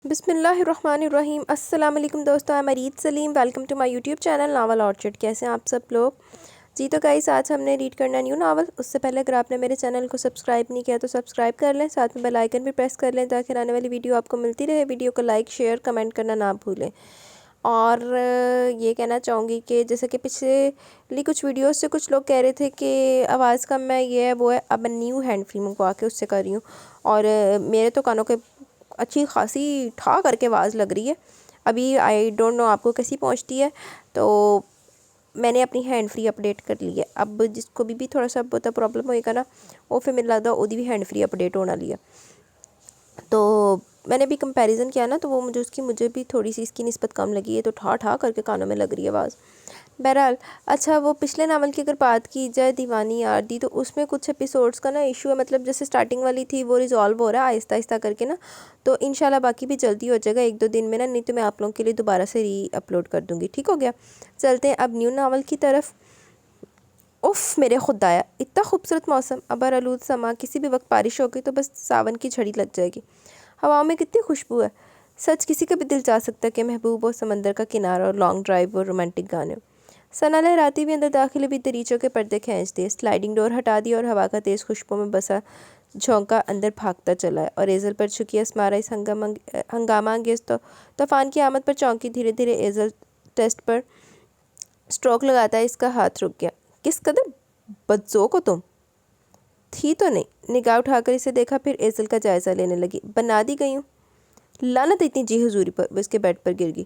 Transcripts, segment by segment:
بسم اللہ الرحمن الرحیم۔ السلام علیکم دوستو، میں Murid Saleem, welcome to my YouTube channel novel orchard. کیسے ہیں آپ سب لوگ؟ جی تو گائس، آج ہم نے ریڈ کرنا نیو ناول۔ اس سے پہلے اگر آپ نے میرے چینل کو سبسکرائب نہیں کیا تو سبسکرائب کر لیں، ساتھ میں بیل آئیکن بھی پریس کر لیں تاکہ آنے والی ویڈیو آپ کو ملتی رہے۔ ویڈیو کو لائک شیئر کمنٹ کرنا نہ بھولیں۔ اور یہ کہنا چاہوں گی کہ جیسے کہ پچھلی کچھ ویڈیوز سے کچھ لوگ کہہ رہے تھے کہ آواز کم ہے، یہ ہے وہ ہے، اب میں نیو ہینڈ فری منگوا کے اس سے کر رہی ہوں، اور میرے تو کانوں کے اچھی خاصی ٹھا کر کے آواز لگ رہی ہے۔ ابھی آئی ڈونٹ نو آپ کو کیسی پہنچتی ہے، تو میں نے اپنی ہینڈ فری اپڈیٹ کر لی ہے۔ اب جس کو بھی تھوڑا سا بہت پرابلم ہوئے گا نا، وہ پھر مجھے لگتا ہے بھی ہینڈ فری اپڈیٹ ہونا لیا۔ تو میں نے بھی کمپیریزن کیا نا، تو وہ مجھے بھی تھوڑی سی اس کی نسبت کم لگی ہے، تو ٹھا کر کے کانوں میں لگ رہی ہے آواز۔ بہرحال اچھا، وہ پچھلے ناول کی اگر بات کی جائے، دیوانی یار دی، تو اس میں کچھ ایپیسوڈز کا نا ایشو ہے، مطلب جیسے سٹارٹنگ والی تھی وہ ریزالو ہو رہا ہے آہستہ آہستہ کر کے نا، تو انشاءاللہ باقی بھی جلدی ہو جائے گا 1-2 دن میں نا، نہیں تو میں آپ لوگوں کے لیے دوبارہ سے ری اپلوڈ کر دوں گی۔ ٹھیک ہو گیا؟ چلتے ہیں اب نیو ناول کی طرف۔ اف میرے خدایا، اتنا خوبصورت موسم، ابر آلود سما، کسی بھی وقت بارش ہوگی تو بس ساون کی جھڑی لگ جائے گی۔ ہواؤں میں کتنی خوشبو ہے، سچ کسی کا بھی دل چاہ سکتا ہے کہ محبوب اور سمندر کا کنارہ اور لانگ ڈرائیو اور رومانٹک گانے۔ ثنا لہراتی بھی اندر داخل بھی دریچوں کے پردے کھینچ دیے، سلائڈنگ ڈور ہٹا دی اور ہوا کا تیز خوشبو میں بسا جھونکا اندر بھاگتا چلا ہے، اور ایزل پر چھکی اسمارا اس ہنگامہ انگیز طوفان کی آمد پر چونکی۔ دھیرے دھیرے ایزل ٹیسٹ پر سٹروک لگاتا ہے، اس کا ہاتھ رک گیا۔ کس قدر بدذوق ہو تم؟ تھی تو نہیں، نگاہ اٹھا کر اسے دیکھا، پھر ایزل کا جائزہ لینے لگی۔ بنا دی گئی ہوں، لعنت اتنی جی حضوری پر۔ وہ اس کے بیڈ پر گر گئی۔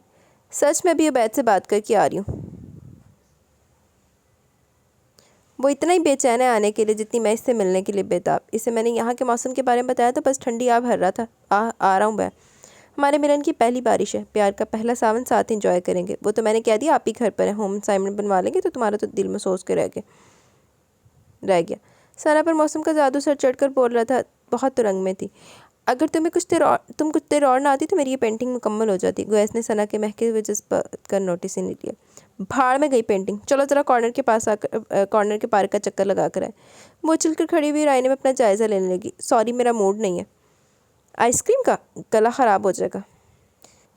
سچ میں بھی عبید سے بات کر کے آ رہی ہوں، وہ اتنا ہی بے چین ہے آنے کے لیے جتنی میں اس سے ملنے کے لیے بےتاب۔ اسے میں نے یہاں کے موسم کے بارے میں بتایا تو بس ٹھنڈی آب ہر رہا تھا۔ آ رہا ہوں میں، ہمارے ملن کی پہلی بارش ہے، پیار کا پہلا ساون، ساتھ انجوائے کریں گے۔ وہ تو میں نے کہہ دیا آپ ہی گھر پر ہیں، ہوم اسائنمنٹ بنوا لیں گے، تو تمہارا تو دل میں سوچ کے رہ گیا۔ ثنا پر موسم کا جادو سر چڑھ کر بول رہا تھا، بہت رنگ میں تھی۔ اگر تم کچھ دیر اور نہ آتی تو میری یہ پینٹنگ مکمل ہو جاتی۔ گویا اس نے ثنا کے مہکے ہوئے جذبات کا نوٹس ہی نہیں لیا۔ بھاڑ میں گئی پینٹنگ، چلو ذرا کارنر کے پارک کا چکر لگا کر آئے۔ وہ اچھل کر کھڑی ہوئی آئینے میں اپنا جائزہ لینے لگی۔ سوری، میرا موڈ نہیں ہے۔ آئس کریم کا گلا خراب ہو جائے گا۔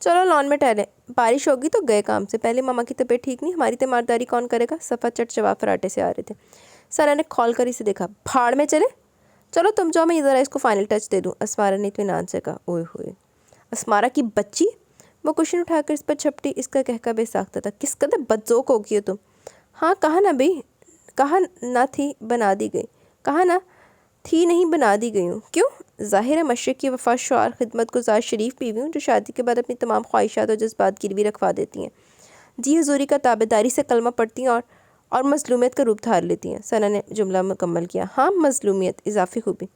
چلو لان میں ٹہلیں، بارش ہوگی تو گئے کام سے۔ پہلے ماما کی طبیعت ٹھیک نہیں، ہماری تیمارداری کون کرے گا؟ صفا چٹ جواب فراٹے سے آ رہے تھے۔ ثنا نے کھول کر اسے دیکھا۔ بھاڑ میں چلے، چلو تم جاؤ، میں ذرا اس کو فائنل ٹچ دے دوں۔ اسمارا نے اطمینان سے کہا۔ اوئے ہوئے، اسمارا کی بچی! وہ کشن اٹھا کر اس پر چھپٹی، اس کا کہکا بے ساختہ تھا۔ کس قدر بدذوق ہوگی ہو تم! ہاں کہا نہ بھئی، کہا نہ تھی بنا دی گئی، کہا نہ تھی نہیں بنا دی گئی ہوں۔ کیوں؟ ظاہر ہے مشرق کی وفا شعار، خدمت گزار شریف بیوی ہوں، جو شادی کے بعد اپنی تمام خواہشات اور جذبات گروی رکھوا دیتی ہیں، جی حضوری کا تابعداری سے کلمہ پڑھتی ہیں اور مظلومیت کا روپ دھار لیتی ہیں۔ ثنا نے جملہ مکمل کیا۔ ہاں، مظلومیت، اضافی خوبی۔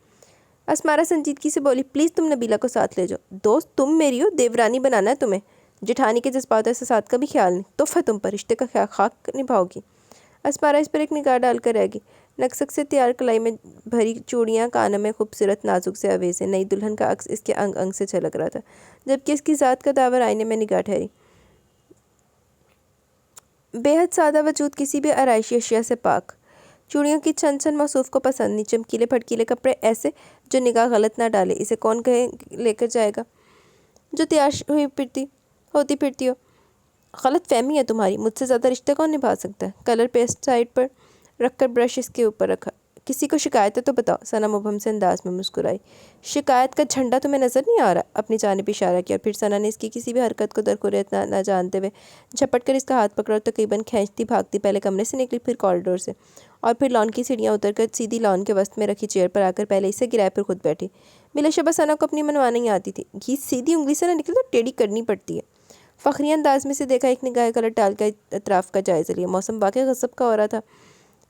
اسمارا سنجیدگی سے بولی، پلیز تم نبیلہ کو ساتھ لے جاؤ۔ دوست تم میری ہو، دیورانی بنانا ہے تمہیں، جٹھانی کے جذبات و احساسات کا بھی خیال نہیں۔ تف ہے تم پر، رشتے کا خاک نبھاؤ گی۔ اسمارا اس پر ایک نگاہ ڈال کر رہ گئی۔ نقشک سے تیار کلائی میں بھری چوڑیاں کانوں میں خوبصورت نازک سے آویزیں، نئی دلہن کا عکس اس کے انگ انگ سے جھلک رہا تھا، جبکہ اس کی ذات کا داور آئینے میں نگاہ ٹھہری۔ بے حد سادہ وجود، کسی بھی آرائشی اشیاء سے پاک۔ چوڑیوں کی چھن موصوف کو پسند نہیں، چمکیلے پھٹکیلے کپڑے ایسے جو نگاہ غلط نہ ڈالے۔ اسے کون کہیں لے کر جائے گا جو تیار ہوتی پھرتی ہو؟ غلط فہمی ہے تمہاری، مجھ سے زیادہ رشتے کون نبھا سکتا ہے؟ کلر پیسٹ سائڈ پر رکھ کر برش اس کے اوپر رکھا۔ کسی کو شکایت ہے تو بتاؤ۔ ثنا مبہم سے انداز میں مسکرائی۔ شکایت کا جھنڈا تمہیں نظر نہیں آ رہا؟ اپنی جانب اشارہ کیا، پھر ثنا نے اس کی کسی بھی حرکت کو درخوریت نہ جانتے ہوئے جھپٹ کر اس کا ہاتھ پکڑا اور تقریباً کھینچتی بھاگتی پہلے کمرے سے نکلی، پھر کوریڈور سے، اور پھر لان کی سیڑھیاں اتر کر سیدھی لان کے وسط میں رکھی چیئر پر آ کر پہلے اسے گرائے پھر خود بیٹھی۔ بلا شبہ ثنا کو اپنی منوانا نہیں آتی تھی، گھی سیدھی انگلی سے نہ نکلے تو ٹیڑھی کرنی پڑتی ہے۔ فخری انداز میں سے دیکھا، ایک نگاہ کلر ڈال کر اطراف کا جائزہ لیا۔ موسم واقعی غضب کا ہو رہا تھا۔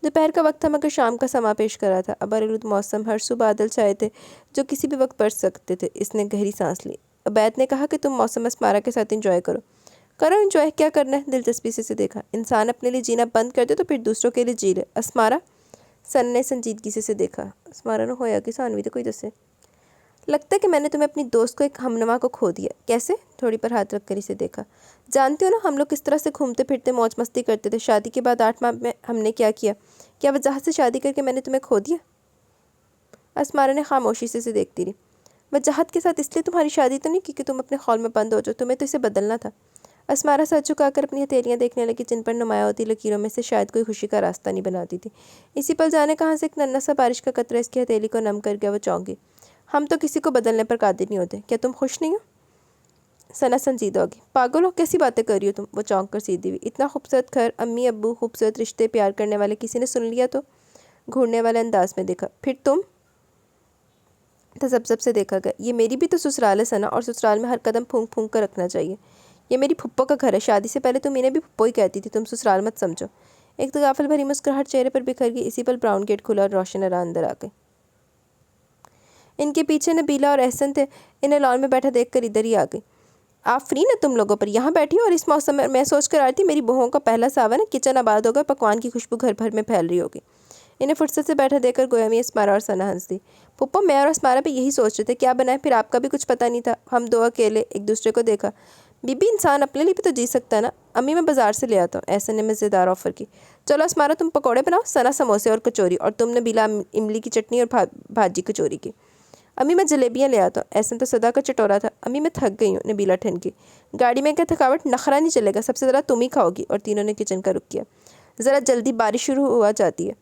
دوپہر کا وقت تھا مگر شام کا سما پیش کر رہا تھا۔ ابرآلود موسم، ہر سو بادل چھائے تھے جو کسی بھی وقت برس سکتے تھے۔ اس نے گہری سانس لی۔ عبید نے کہا کہ تم موسم اسمارا کے ساتھ انجوائے کرو انجوائے، کیا کرنا ہے؟ دلچسپی سے دیکھا۔ انسان اپنے لیے جینا بند کر دے تو پھر دوسروں کے لیے جی لے۔ اسمارا، ثنا نے سنجیدگی سے دیکھا۔ اسمارا نے ہویا کہ سانوی تو کوئی دسے۔ لگتا ہے کہ میں نے تمہیں اپنی دوست کو، ایک ہمنوا کو کھو دیا۔ کیسے؟ تھوڑی پر ہاتھ رکھ کر اسے دیکھا۔ جانتے ہو نا ہم لوگ کس طرح سے گھومتے پھرتے موج مستی کرتے تھے؟ شادی کے بعد 8 ماہ میں ہم نے کیا کیا؟ وجاہت سے شادی کر کے میں نے تمہیں کھو دیا؟ اسمارا نے خاموشی سے اسے دیکھتی رہی۔ वजाहत के साथ, इसलिए तुम्हारी शादी तो नहीं की कि तुम अपने खौल में बंद हो जाओ, तुम्हें तो इसे बदलना था। असमारा सर झुकाकर अपनी हथेलियाँ देखने लगी, जिन पर नुमाया होती लकीरों में से शायद कोई खुशी का रास्ता नहीं बनाती थी। इसी पल जाने कहाँ से एक नन्हा सा बारिश का कतरा इसकी हथेली को नम कर गया। वो चौंकी। हम तो किसी को बदलने पर कादिर नहीं होते, क्या तुम खुश नहीं हो? सना संजीदा होगी। पागल हो, कैसी बातें कर रही हो तुम? वो चौंक कर सीधी हुई। इतना खूबसूरत घर, अम्मी अब्बू, खूबसूरत रिश्ते, प्यार करने वाले किसी ने सुन लिया तो? घूरने वाले अंदाज में देखा। फिर तुम? तसब्सब से देखा गया। ये मेरी भी तो ससुराल है सना, और ससुराल में हर कदम फूंक फूंक कर रखना चाहिए। ये मेरी फुप्पो का घर है, शादी से पहले तुम इन्हें भी फुप्पो ही कहती थी, तुम ससुराल मत समझो। एक तगाफल भरी मुस्कुराहट चेहरे पर बिखर गई। इसी पल ब्राउन गेट खुला और रोशन आरा अंदर आ गए। इनके पीछे नबीला और एहसन थे। इन्हें लॉन में बैठा देखकर इधर ही आ गई। आप फ्री ना तुम लोगों पर? यहाँ बैठी हो और इस मौसम में? मैं सोच कर आ रही थी मेरी बहुओं का पहला सावन है, किचन आबाद होगा, पकवान की खुशबू घर भर में फैल रही होगी। इन्हें फुर्सत से बैठा देखकर गोया में अस्मारा और सना हंस दी। पुप्पो, मैं और अस्मारा भी यही सोच रहे थे क्या बनाए, फिर आपका भी कुछ पता नहीं था। हम दो अकेले एक दूसरे को देखा। बीबी, इंसान अपने लिए भी तो जी सकता है ना। अम्मी, मैं बाजार से ले आता हूँ, ऐसे ने मज़ेदार ऑफ़र की। चलो अस्मारा, तुम पकौड़े बनाओ, सना समोसे और कचौरी, और तुमने बिला इमली की चटनी और भाजी कचौरी की। अम्मी, मैं जलेबियाँ ले आता हूँ। ऐसा तो सदा का चटोरा था। अम्मी, मैं थक गई हूँ, नबीला ठनकी। गाड़ी में क्या थकावट, नखरा नहीं चलेगा, सबसे ज़्यादा तुम ही खाओगी। और तीनों ने किचन का रुख किया। ज़रा जल्दी, बारिश शुरू हुआ जाती है।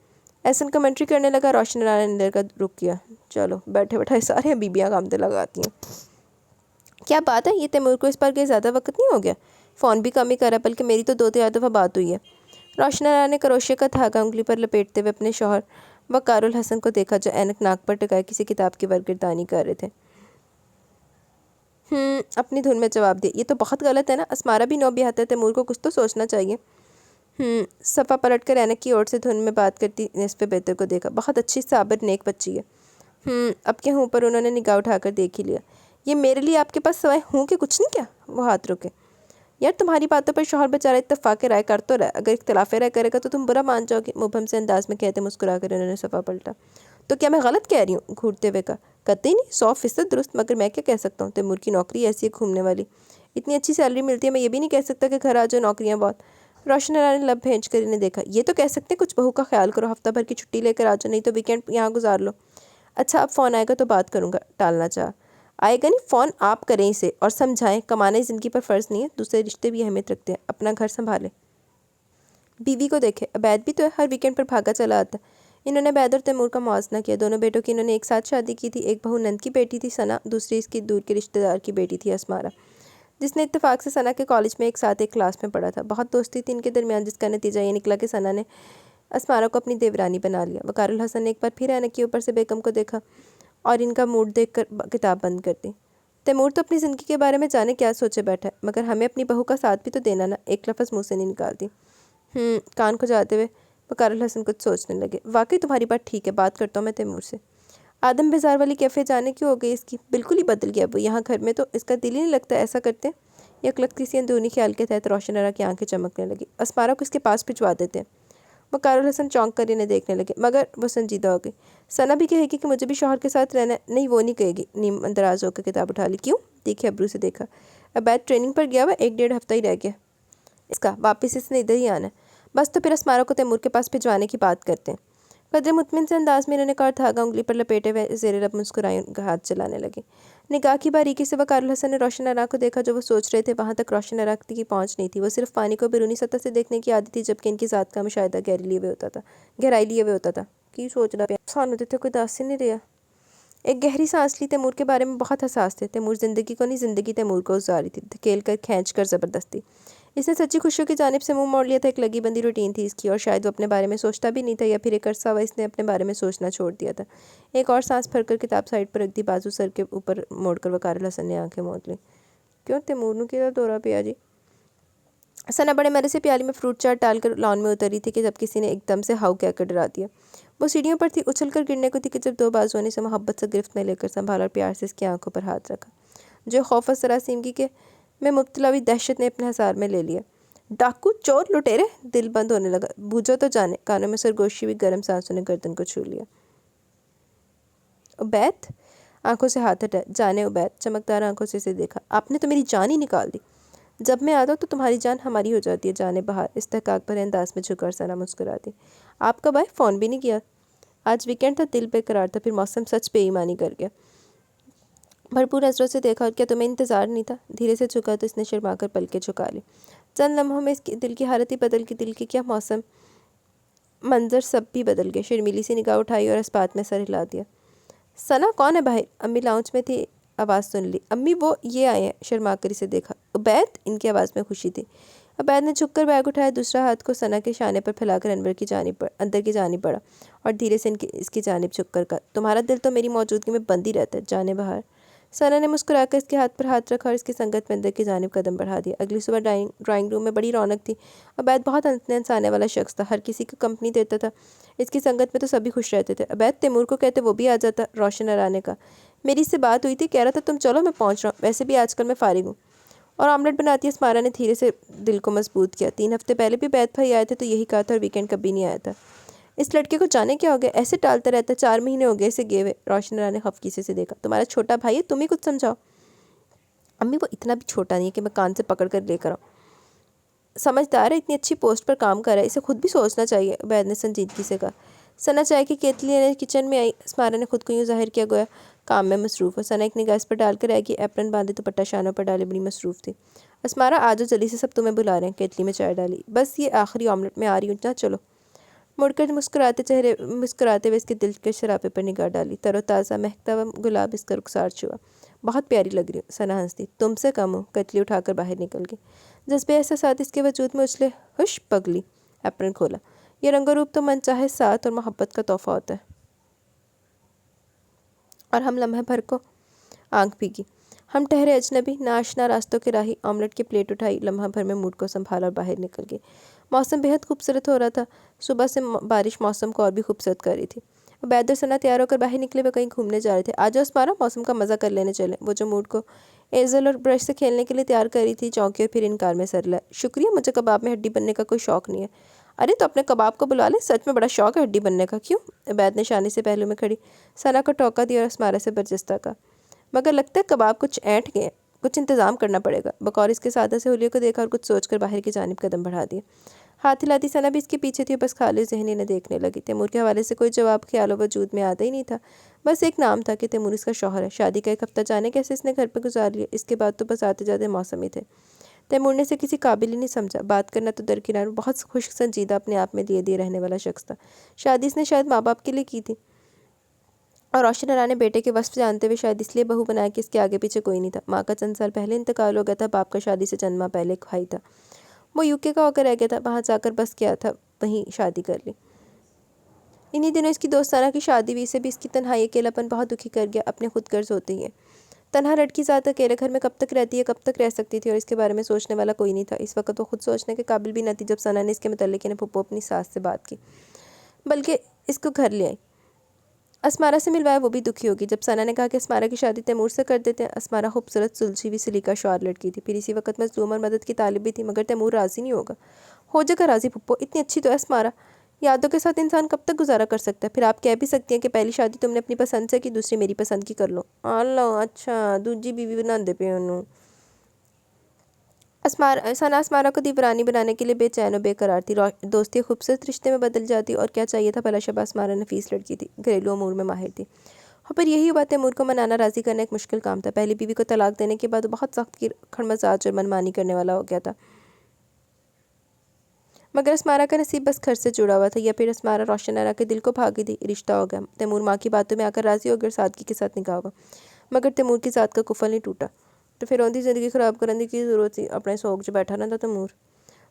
ऐसा कमेंट्री करने लगा। रोशन आरा ने अंदर का रुख किया। चलो बैठे बैठाए सारे बीबियाँ काम तो लगाती हैं। क्या बात है, ये तैमूर को इस पर गए ज़्यादा वक्त नहीं हो गया? फ़ोन भी कम ही करा, बल्कि मेरी तो 2-3 दफ़ा बात हुई है। रोशन आरा ने करोशे का धागा उंगली पर लपेटते हुए अपने शौहर वकारुल हसन को देखा, जो ऐनक नाक पर टिकाए किसी किताब की वर्गिरदानी कर रहे थे। अपनी धुन में जवाब दिया। ये तो बहुत गलत है ना, अस्मारा भी नौ बिहाता है, तैमूर को कुछ तो सोचना चाहिए। सफ़ा पलट कर ऐनक की ओर से धुन में बात करती निस्फ़े बेहतर को देखा। बहुत अच्छी साबिर नेक बच्ची है। अब के हूँ पर उन्होंने निगाह उठाकर देख ही लिया। ये मेरे लिए आपके पास सवाए हूँ कि कुछ नहीं क्या? वो हाथ रुके। यार, तुम्हारी बातों पर शौहर बेचारा इत्तेफाक राय कर तो रहा, अगर इख्तिलाफ राय करेगा तो तुम बुरा मान जाओगे। मुबहम से अंदाज में कहते मुस्कुरा कर उन्होंने सफ़ा पलटा। तो क्या मैं गलत कह रही हूँ? घूरते हुए कहा। कतई नहीं, 100% दुरुस्त, मगर मैं क्या कह सकता हूँ, तैमूर की नौकरी ऐसी है घूमने वाली, इतनी अच्छी सैलरी मिलती है। मैं ये भी नहीं कह सकता कि घर आ जाओ, नौकरियाँ बहुत। रोशन आरा ने लब भेज कर इन्हें देखा। ये तो कह सकते कुछ बहू का ख्याल करो, हफ्ता भर की छुट्टी लेकर आ जाओ, नहीं तो वीकेंड यहाँ गुजार लो। अच्छा, अब फ़ोन आएगा तो बात करूँगा, टालना चाह। आएगा नहीं, फ़ोन आप करें इसे और समझाएं, कमाना ही ज़िंदगी पर फ़र्ज़ नहीं है, दूसरे रिश्ते भी अहमियत रखते हैं, अपना घर संभाले। बीवी को देखे, अबैद भी तो है, हर वीकेंड पर भागा चला आता है। इन्होंने अबैद और तैमूर का मुआवजना किया। दोनों बेटों की इन्होंने एक साथ शादी की थी। एक बहू नंद की बेटी थी सना, दूसरी इसकी दूर के रिश्तेदार की बेटी थी अस्मारा, जिसने इत्तेफाक से सना के कॉलेज में एक साथ एक क्लास में पढ़ा था। बहुत दोस्ती थी इनके दरमियान, जिसका नतीजा ये निकला कि सना ने अस्मारा को अपनी देवरानी बना लिया। वकारुल हसन ने एक बार फिर ऐनक के ऊपर से बेगम को देखा और इनका मूड देखकर किताब बंद कर दी। तैमूर तो अपनी ज़िंदगी के बारे में जाने क्या सोचे बैठा है, मगर हमें अपनी बहू का साथ भी तो देना ना। एक लफ्ज़ मुँह से नहीं निकालती। कान को जाते हुए वकारुल हसन कुछ सोचने लगे। वाकई तुम्हारी बात ठीक है, बात करता हूँ मैं तैमूर से। आदम बाजार वाली कैफ़े जाने क्यों हो गई इसकी, बिल्कुल ही बदल गया वो। यहाँ घर में तो इसका दिल ही नहीं लगता, ऐसा करते। यकलक किसी अंदरूनी ख्याल के तहत रोशन आरा की आंखें चमकने लगी। अस्मारा को इसके पास भिजवा देते हैं। वकारुल हसन चौंक कर इन्हें देखने लगे, मगर वो संजीदा हो गई। सना भी कहेगी कि मुझे भी शौहर के साथ रहना है? नहीं, वो नहीं कहेगी। नीम अंदराज होकर किताब उठा ली। क्यों? तीखे अब्रू से देखा। अबैद ट्रेनिंग पर गया हुआ, 1-1.5 हफ्ता ही रह गया इसका, वापस इसने इधर ही आना है। बस तो फिर अस्मारा को तैमूर के पास भिजवाने की बात करते हैं। कदरे मुतमिन से अंदाज में इन्होंने कहा, धागा उंगली पर लपेटे हुए ज़ेरे लब मुस्कुराए हाथ चलाने लगे। निगाह की बारीकी से वकारुल हसन ने रोशन आरा को देखा। जो वो सोच रहे थे वहाँ तक रोशन आरा की पहुँच नहीं थी। वो सिर्फ पानी को बैरूनी सतह से देखने की आदत थी, जबकि इनकी ज़ात का मुशाहिदा गहराई लिए हुए होता था। की सोच रहा सानू तो कोई दस ही नहीं रहा। एक गहरी सांस ली। तैमूर के बारे में बहुत हसास थे। तैमूर ज़िंदगी को नहीं, ज़िंदगी तैमूर को गुजारी थी, धकेल कर खींच कर ज़बरदस्ती। इसने सच्ची खुशियों की जानिब से मुंह मोड़ लिया था। एक लगी बंदी रूटीन थी इसकी, और शायद वो अपने बारे में सोचता भी नहीं था, या फिर एक अरसा हुआ इसने अपने बारे में सोचना छोड़ दिया था। एक और सांस भरकर किताब साइड पर रख दी। बाजू सर के ऊपर मोड़कर वकारुल हसन ने आंखें मूंद ली। क्यों, तैमूर नू किहदा दौरा पिया जी? सना बड़े मरे से प्याली में फ्रूट चाट डालकर लॉन में उतरी थी कि जब किसी ने एकदम से हाउ कहकर डरा दिया। वो सीढ़ियों पर थी, उछल कर गिरने को थी कि जब दो बाजुओं ने से मोहब्बत से गिरफ्त में लेकर संभाला और प्यार से इसकी आंखों पर हाथ रखा। जो खौफ सरासीमगी के में मुब्तला हुई दहशत ने अपने हसार में ले लिया। डाकू, चोर, लुटेरे! दिल बंद होने लगा। बूझो तो जाने। कानों में सरगोशी हुई गर्म सांसों ने गर्दन को छू लिया। उबैद आंखों से हाथ हटाए। जाने उबैद, चमकदार आंखों से इसे देखा। आपने तो मेरी जान ही निकाल दी। जब मैं आता हूँ तो तुम्हारी जान हमारी हो जाती है। जाने बाहर, इस्तेहकाक भरे अंदाज में झुककर सना मुस्कुराती। आप कब आए? फ़ोन भी नहीं किया। आज वीकेंड था, दिल बेकरार था, फिर मौसम सच बेईमानी कर गया। भरपूर नज़रों से देखा। और क्या तुम्हें इंतज़ार नहीं था? धीरे से झुका तो इसने शर्मा कर पलकें झुका ली। चंद लम्हों में इसकी दिल की हालत ही बदल गई। दिल की क्या, मौसम, मंजर सब भी बदल गए। शर्मीली सी निगाह उठाई और इस बात में सर हिला दिया। सना, कौन है बाहर? अम्मी लाउंज में थी, आवाज़ सुन ली। अम्मी, वो ये आए हैं। शर्मा कर इसे देखा। उबैद? इनकी आवाज़ में खुशी थी। उबैद ने झुककर बैग उठाया, दूसरा हाथ को सना के शाने पर फैलाकर अंदर की जानिब बढ़ा और धीरे से इसकी जानिब झुककर कहा, तुम्हारा दिल तो मेरी मौजूदगी में बंद ही रहता है, जाने बाहर। सना ने मुस्कुराकर इसके हाथ पर हाथ रखा और इसकी संगत में अंदर की जानिब कदम बढ़ा दिया। अगली सुबह ड्राइंग रूम में बड़ी रौनक थी। उबैद बहुत हंसने आने वाला शख्स था, हर किसी को कंपनी देता था। इसकी संगत में तो सभी खुश रहते थे। उबैद, तैमूर को कहते वो भी आ जाता। रोशन अराने का मेरी इससे बात हुई थी, कह रहा था तुम चलो, मैं पहुंच रहा हूँ, वैसे भी आजकल मैं फारिग हूँ। और आमलेट बनाती अस्मारा ने धीरे से दिल को मजबूत किया। 3 हफ्ते पहले भी बैत भाई आए थे तो यही कहा था, और वीकेंड कभी नहीं आया था। इस लड़के को जाने क्या हो गया, ऐसे टालता रहता है, 4 महीने हो गए इसे गए हुए। रोशन अरा ने खफकीसे से देखा। तुम्हारा छोटा भाई है, तुम ही कुछ समझाओ। अम्मी, वो इतना भी छोटा नहीं है कि मैं कान से पकड़ कर लेकर आऊँ। समझदार है, इतनी अच्छी पोस्ट पर काम कर रहा है, इसे खुद भी सोचना चाहिए, उबैद ने संजीदगी से कहा। सना चाय की केतली लेने किचन में आई। अस्मारा ने खुद को यूँ जाहिर किया गोया काम में मसरूफ़ हो। सना एक निगाह इस पर डालकर आएगी, एप्रन बांधे दुपट्टा शानों पर डाले बड़ी मसरूफ़ थी। अस्मारा, आ जाओ जल्दी से, सब तुम्हें बुला रहे हैं। केतली में चाय डाली। बस ये आखिरी ऑमलेट में आ रही हूँ ना, चलो। मुड़कर मुस्कुराते हुए इसके दिल के शराबे पर निगाह डाली। तरोताज़ा महकता हुआ गुलाब इसका रुखसार छुआ। बहुत प्यारी लग रही हो। सना हंसती। तुमसे कम हो। कतली उठाकर बाहर निकल गई। जज्बे एहसासात इसके वजूद में उछले। हुश पगली। एप्रन खोला। ये रंगो-रूप तो मनचाहे साथ और मोहब्बत का तोहफा होता है। और हम लम्हे भर को आंख भीगी। हम ठहरे अजनबी, नाशना रास्तों के राही। ऑमलेट की प्लेट उठाई, लम्हा भर में मूड को संभाला और बाहर निकल गई। मौसम बेहद खूबसूरत हो रहा था। सुबह से बारिश मौसम को और भी खूबसूरत कर रही थी। उबैद और सना तैयार होकर बाहर निकले। वे कहीं घूमने जा रहे थे। आज अस्मारा, मौसम का मज़ा कर लेने चले। वो जो मूड को एजल और ब्रश से खेलने के लिए तैयार कर रही थी, चौंकी और फिर इनकार में सर लाए। शुक्रिया, मुझे कबाब में हड्डी बनने का कोई शौक़ नहीं है। अरे तो अपने कबाब को बुला ले, सच में बड़ा शौक है हड्डी बनने का। क्यों? उबैद ने शानी से पहलू में खड़ी सना को टोका दिया और अस्मारा से बरजस्ता का। मगर लगता है कबाब कुछ ऐंठ गए, कुछ इंतज़ाम करना पड़ेगा। बकौर इसके सादा से हुलिया को देखा और कुछ सोचकर बाहर की जानिब कदम बढ़ा दिया। हाथ हिलाती सना भी इसके पीछे थी, बस खाली ज़हनी ने देखने लगी। तैमूर के हवाले से कोई जवाब ख्याल वजूद में आता ही नहीं था। बस एक नाम था कि तैमूर इसका शौहर है। शादी का 1 हफ्ता जाने कैसे इसने घर पर गुजार लिया। इसके बाद तो बस आते जाते मौसम ही थे। तैमूर ने इसे किसी काबिल ही नहीं समझा। बात करना तो दरकिनार, बहुत खुश संजीदा, अपने आप में लिए दिए रहने वाला शख्स था। शादी इसने शायद माँ बाप के लिए की थी, और रोशन अरा ने बेटे के वस्फ जानते हुए शायद इसलिए बहू बनाया कि इसके आगे पीछे कोई नहीं था। माँ का चंद साल पहले इंतकाल हो गया था। बाप का शादी से चंद माह पहले एक भाई था, वो यूके का होकर रह गया था। वहाँ जाकर बस किया था, वहीं शादी कर ली। इन्हीं दिनों इसकी दोस्ताना की शादी हुई। से भी इसकी तन्हाई, अकेलापन बहुत दुखी कर गया। अपने खुद गर्ज होते ही है। तन्हा लड़की ज़्यादा अकेले घर में कब तक रहती है, कब तक रह सकती थी, और इसके बारे में सोचने वाला कोई नहीं था। इस वक्त वो खुद सोचने के काबिल भी न थी। जब सना ने इसके मुतल्लिक फुप्पो अपनी सास से बात की, बल्कि इसको घर ले आई, अस्मारा से मिलवाया, वो भी दुखी होगी। जब सना ने कहा कि अस्मारा की शादी तैमूर से कर देते हैं। अस्मारा खूबसूरत सुलझी हुई सलीका शौर लड़की थी, फिर इसी वक्त मजलूम और मदद की तालिब भी थी। मगर तैमूर राज़ी नहीं होगा। हो जाएगा राज़ी फुप्पो, इतनी अच्छी तो है अस्मारा। यादों के साथ इंसान कब तक गुजारा कर सकता है। फिर आप कह भी सकती हैं कि पहली शादी तुमने अपनी पसंद से की, दूसरी मेरी पसंद की कर लो। अल्लाह, अच्छा दूजी बीवी बना दे पे उन्होंने। सना अस्मारा को दीवानी बनाने के लिए बेचैन और बेकरार थी। दोस्ती खूबसूरत रिश्ते में बदल जाती, और क्या चाहिए था भला। शबा अस्मारा नफीस लड़की थी, घरेलू अमूर में माहिर थी। और पर यही बात तैमूर को मनाना, राज़ी करना एक मुश्किल काम था। पहली बीवी को तलाक देने के बाद बहुत सख्त की खड़मसाज और मनमानी करने वाला हो गया था। मगर अस्मारा का नसीब बस घर से जुड़ा हुआ था, या फिर अस्मारा रोशन अरा के दिल को भागी थी। रिश्ता हो गया। तैमूर माँ की बातों में आकर राज़ी हो गया, सादगी के साथ निकाह हुआ। मगर तैमूर की ज़ात का कुफल नहीं टूटा, तो फिर औंधी ज़िंदगी ख़राब करने की ज़रूरत थी। अपने शौक जो बैठा ना था तैमूर,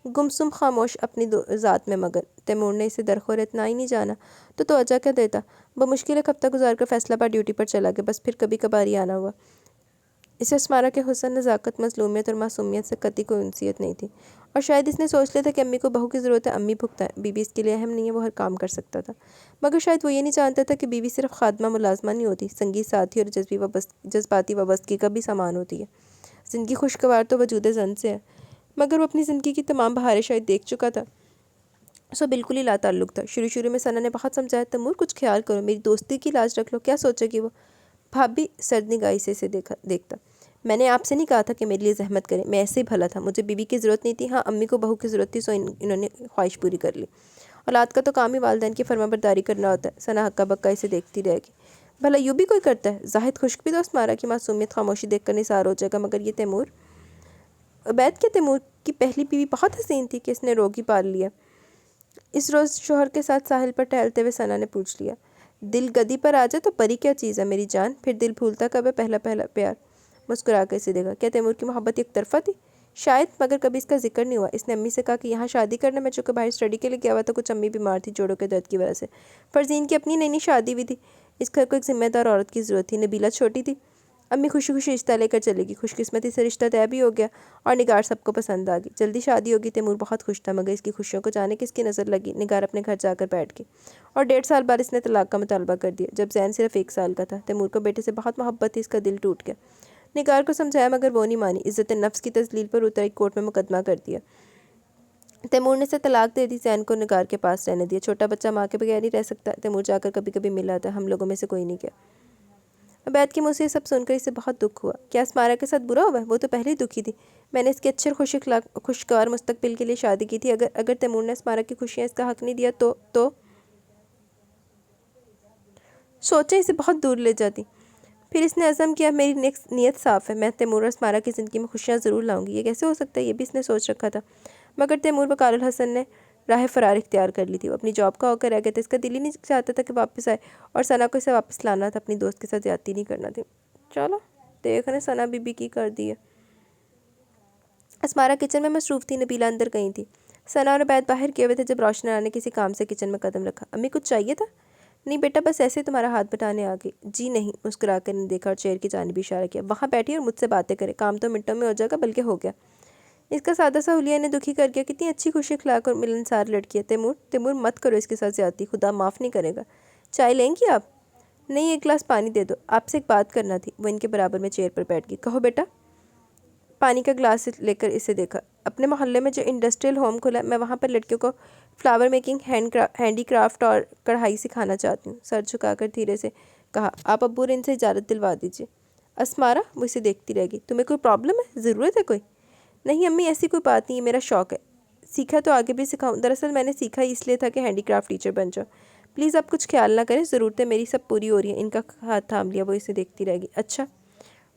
गुमसुम खामोश, अपनी ज़ात में मगन। तैमूर ने इसे दरखोर इतना ही नहीं जाना तो तवज्जो क्या देता। बमुश्किल 1 हफ्ता गुजार कर फैसलाबाद ड्यूटी पर चला गया। बस फिर कभी कभार ही आना हुआ। इसे अस्मारा के हुस्न, नज़ाकत, मज़लूमियत और मासूमियत से कतई कोई उनसियत नहीं थी। और शायद इसने सोच लिया था कि अम्मी को बहू की ज़रूरत है, अम्मी भुगता है। बीवी इसके लिए अहम नहीं है, वो हर काम कर सकता था। मगर शायद वो ये नहीं जानता था कि बीवी सिर्फ खादमा मुलाजमा नहीं होती, संगीत साथी और जज्बाती वाबस्तगी का भी सामान होती है। ज़िंदगी खुशगवार तो वजूद ज़न से है, मगर वो अपनी ज़िंदगी की तमाम बहारें शायद देख चुका था। सो बिल्कुल ही लाताल्लुक था। शुरू में सना ने बहुत समझाया, तैमूर कुछ ख्याल करो, मेरी दोस्ती की लाज रख लो, क्या सोचेगी वो। भाभी सर्द निगाही से इसे देखता। मैंने आपसे नहीं कहा था कि मेरे लिए जहमत करें, मैं ऐसे ही भला था, मुझे बीवी की ज़रूरत नहीं थी। हाँ, अम्मी को बहू की ज़रूरत थी, सो इन्होंने ख्वाहिश पूरी कर ली। औलाद का तो काम ही वालिदैन की फर्माबरदारी करना होता है। सना हक्का बक्का इसे देखती रहेगी। بھلا یوں بھی کوئی کرتا ہے؟ زاہد خشک بھی دوست مارا کی معصومیت خاموشی دیکھ کر نثار ہو جائے گا، مگر یہ تیمور عبید کے تیمور کی پہلی بیوی بہت حسین تھی کہ اس نے روگی پال لیا۔ اس روز شوہر کے ساتھ ساحل پر ٹہلتے ہوئے ثنا نے پوچھ لیا، دل گدی پر آ جائے تو پری کیا چیز ہے میری جان؟ پھر دل بھولتا کب ہے پہلا پہلا پیار؟ مسکرا کر اسے دیکھا۔ کیا تیمور کی محبت ایک طرفہ تھی؟ شاید، مگر کبھی اس کا ذکر نہیں ہوا۔ اس نے امی سے کہا کہ یہاں شادی کرنے میں چونکہ باہر اسٹڈی کے لیے گیا ہوا تھا، کچھ امی بیمار تھی جوڑوں کے درد کی وجہ سے۔ فرزین کی اپنی نئی نئی شادی ہوئی تھی، اس گھر کو ایک ذمہ دار عورت کی ضرورت تھی۔ نبیلہ چھوٹی تھی، امی خوشی خوشی رشتہ لے کر چلے گی۔ خوش قسمتی سے رشتہ طے بھی ہو گیا اور نگار سب کو پسند آ گئی۔ جلدی شادی ہوگی۔ تیمور بہت خوش تھا، مگر اس کی خوشیوں کو جانے کس کی نظر لگی۔ نگار اپنے گھر جا کر بیٹھ گئی اور 1.5 سال بعد اس نے طلاق کا مطالبہ کر دیا، جب زین صرف 1 سال کا تھا۔ تیمور کو بیٹے سے بہت محبت تھی، اس کا دل ٹوٹ گیا۔ نگار کو سمجھایا مگر وہ نہیں مانی، عزت نفس کی تذلیل پر اتر کورٹ میں مقدمہ کر دیا۔ تیمور نے اسے طلاق دے دی، زین کو نگار کے پاس رہنے دیا۔ چھوٹا بچہ ماں کے بغیر نہیں رہ سکتا۔ تیمور جا کر کبھی کبھی مل آتا، ہم لوگوں میں سے کوئی نہیں گیا۔ عبید کے منہ سے یہ سب سن کر اسے بہت دکھ ہوا۔ کیا اسمارا کے ساتھ برا ہوا ہے؟ وہ تو پہلے ہی دکھی تھی۔ میں نے اس کے اچھے اور خوشگوار مستقبل کے لیے شادی کی تھی۔ اگر تیمور نے اسمارا کی خوشیاں اس کا حق نہیں دیا تو سوچیں اسے بہت دور لے جاتی۔ پھر اس نے عزم کیا، میری نیت صاف ہے، میں تیمور اور اسمارا کی زندگی میں خوشیاں ضرور لاؤں گی۔ یہ کیسے ہو سکتا ہے؟ یہ بھی اس نے سوچ رکھا تھا، مگر تیمور بقال الحسن نے راہ فرار اختیار کر لی تھی۔ وہ اپنی جاب کا ہو کر رہ گیا تھا، اس کا دل ہی نہیں چاہتا تھا کہ واپس آئے، اور ثنا کو اسے واپس لانا تھا، اپنی دوست کے ساتھ زیادتی نہیں کرنا تھی۔ چلو دیکھ رہے ثنا بی بی کی کر دی ہے۔ اسمارا کچن میں مصروف تھی، نبیلہ اندر گئی تھی۔ ثنا اور عبید باہر کیے ہوئے تھے جب روشنا نے کسی کام سے کچن میں قدم رکھا۔ امی کچھ چاہیے تھا؟ نہیں بیٹا، بس ایسے تمہارا ہاتھ بٹانے آ گئی۔ جی نہیں، مسکرا کر نے دیکھا اور چیئر کی جانب اشارہ کیا۔ وہاں بیٹھی اور مجھ سے باتیں کرے، کام تو منٹوں میں ہو جائے گا، بلکہ ہو گیا۔ اس کا سادہ سا حلیہ نے دکھی کر گیا۔ کتنی اچھی خوش اخلاق اور ملنسار لڑکی ہے۔ تیمور مت کرو اس کے ساتھ زیادتی، خدا معاف نہیں کرے گا۔ چائے لیں گی آپ؟ نہیں، 1 گلاس پانی دے دو، آپ سے ایک بات کرنا تھی۔ وہ ان کے برابر میں چیئر پر بیٹھ گئی۔ کہو بیٹا۔ پانی کا گلاس لے کر اسے دیکھا۔ اپنے محلے میں جو انڈسٹریل ہوم کھلا ہے، میں وہاں پر لڑکیوں کو فلاور میکنگ، ہینڈی کرافٹ اور کڑھائی سکھانا چاہتی ہوں۔ سر جھکا کر دھیرے سے کہا، آپ ابو اور ان سے اجازت دلوا دیجیے۔ اسمارا وہ اسے دیکھتی رہ گئی۔ تمہیں کوئی پرابلم ہے؟ ضرورت ہے کوئی؟ نہیں امی، ایسی کوئی بات نہیں ہے، میرا شوق ہے، سیکھا تو آگے بھی سکھاؤں۔ دراصل میں نے سیکھا ہی اس لیے تھا کہ ہینڈی کرافٹ ٹیچر بن جاؤ۔ پلیز آپ کچھ خیال نہ کریں، ضرورتیں میری سب پوری ہو رہی ہیں۔ ان کا ہاتھ تھام لیا، وہ اسے دیکھتی رہ گئی۔ اچھا۔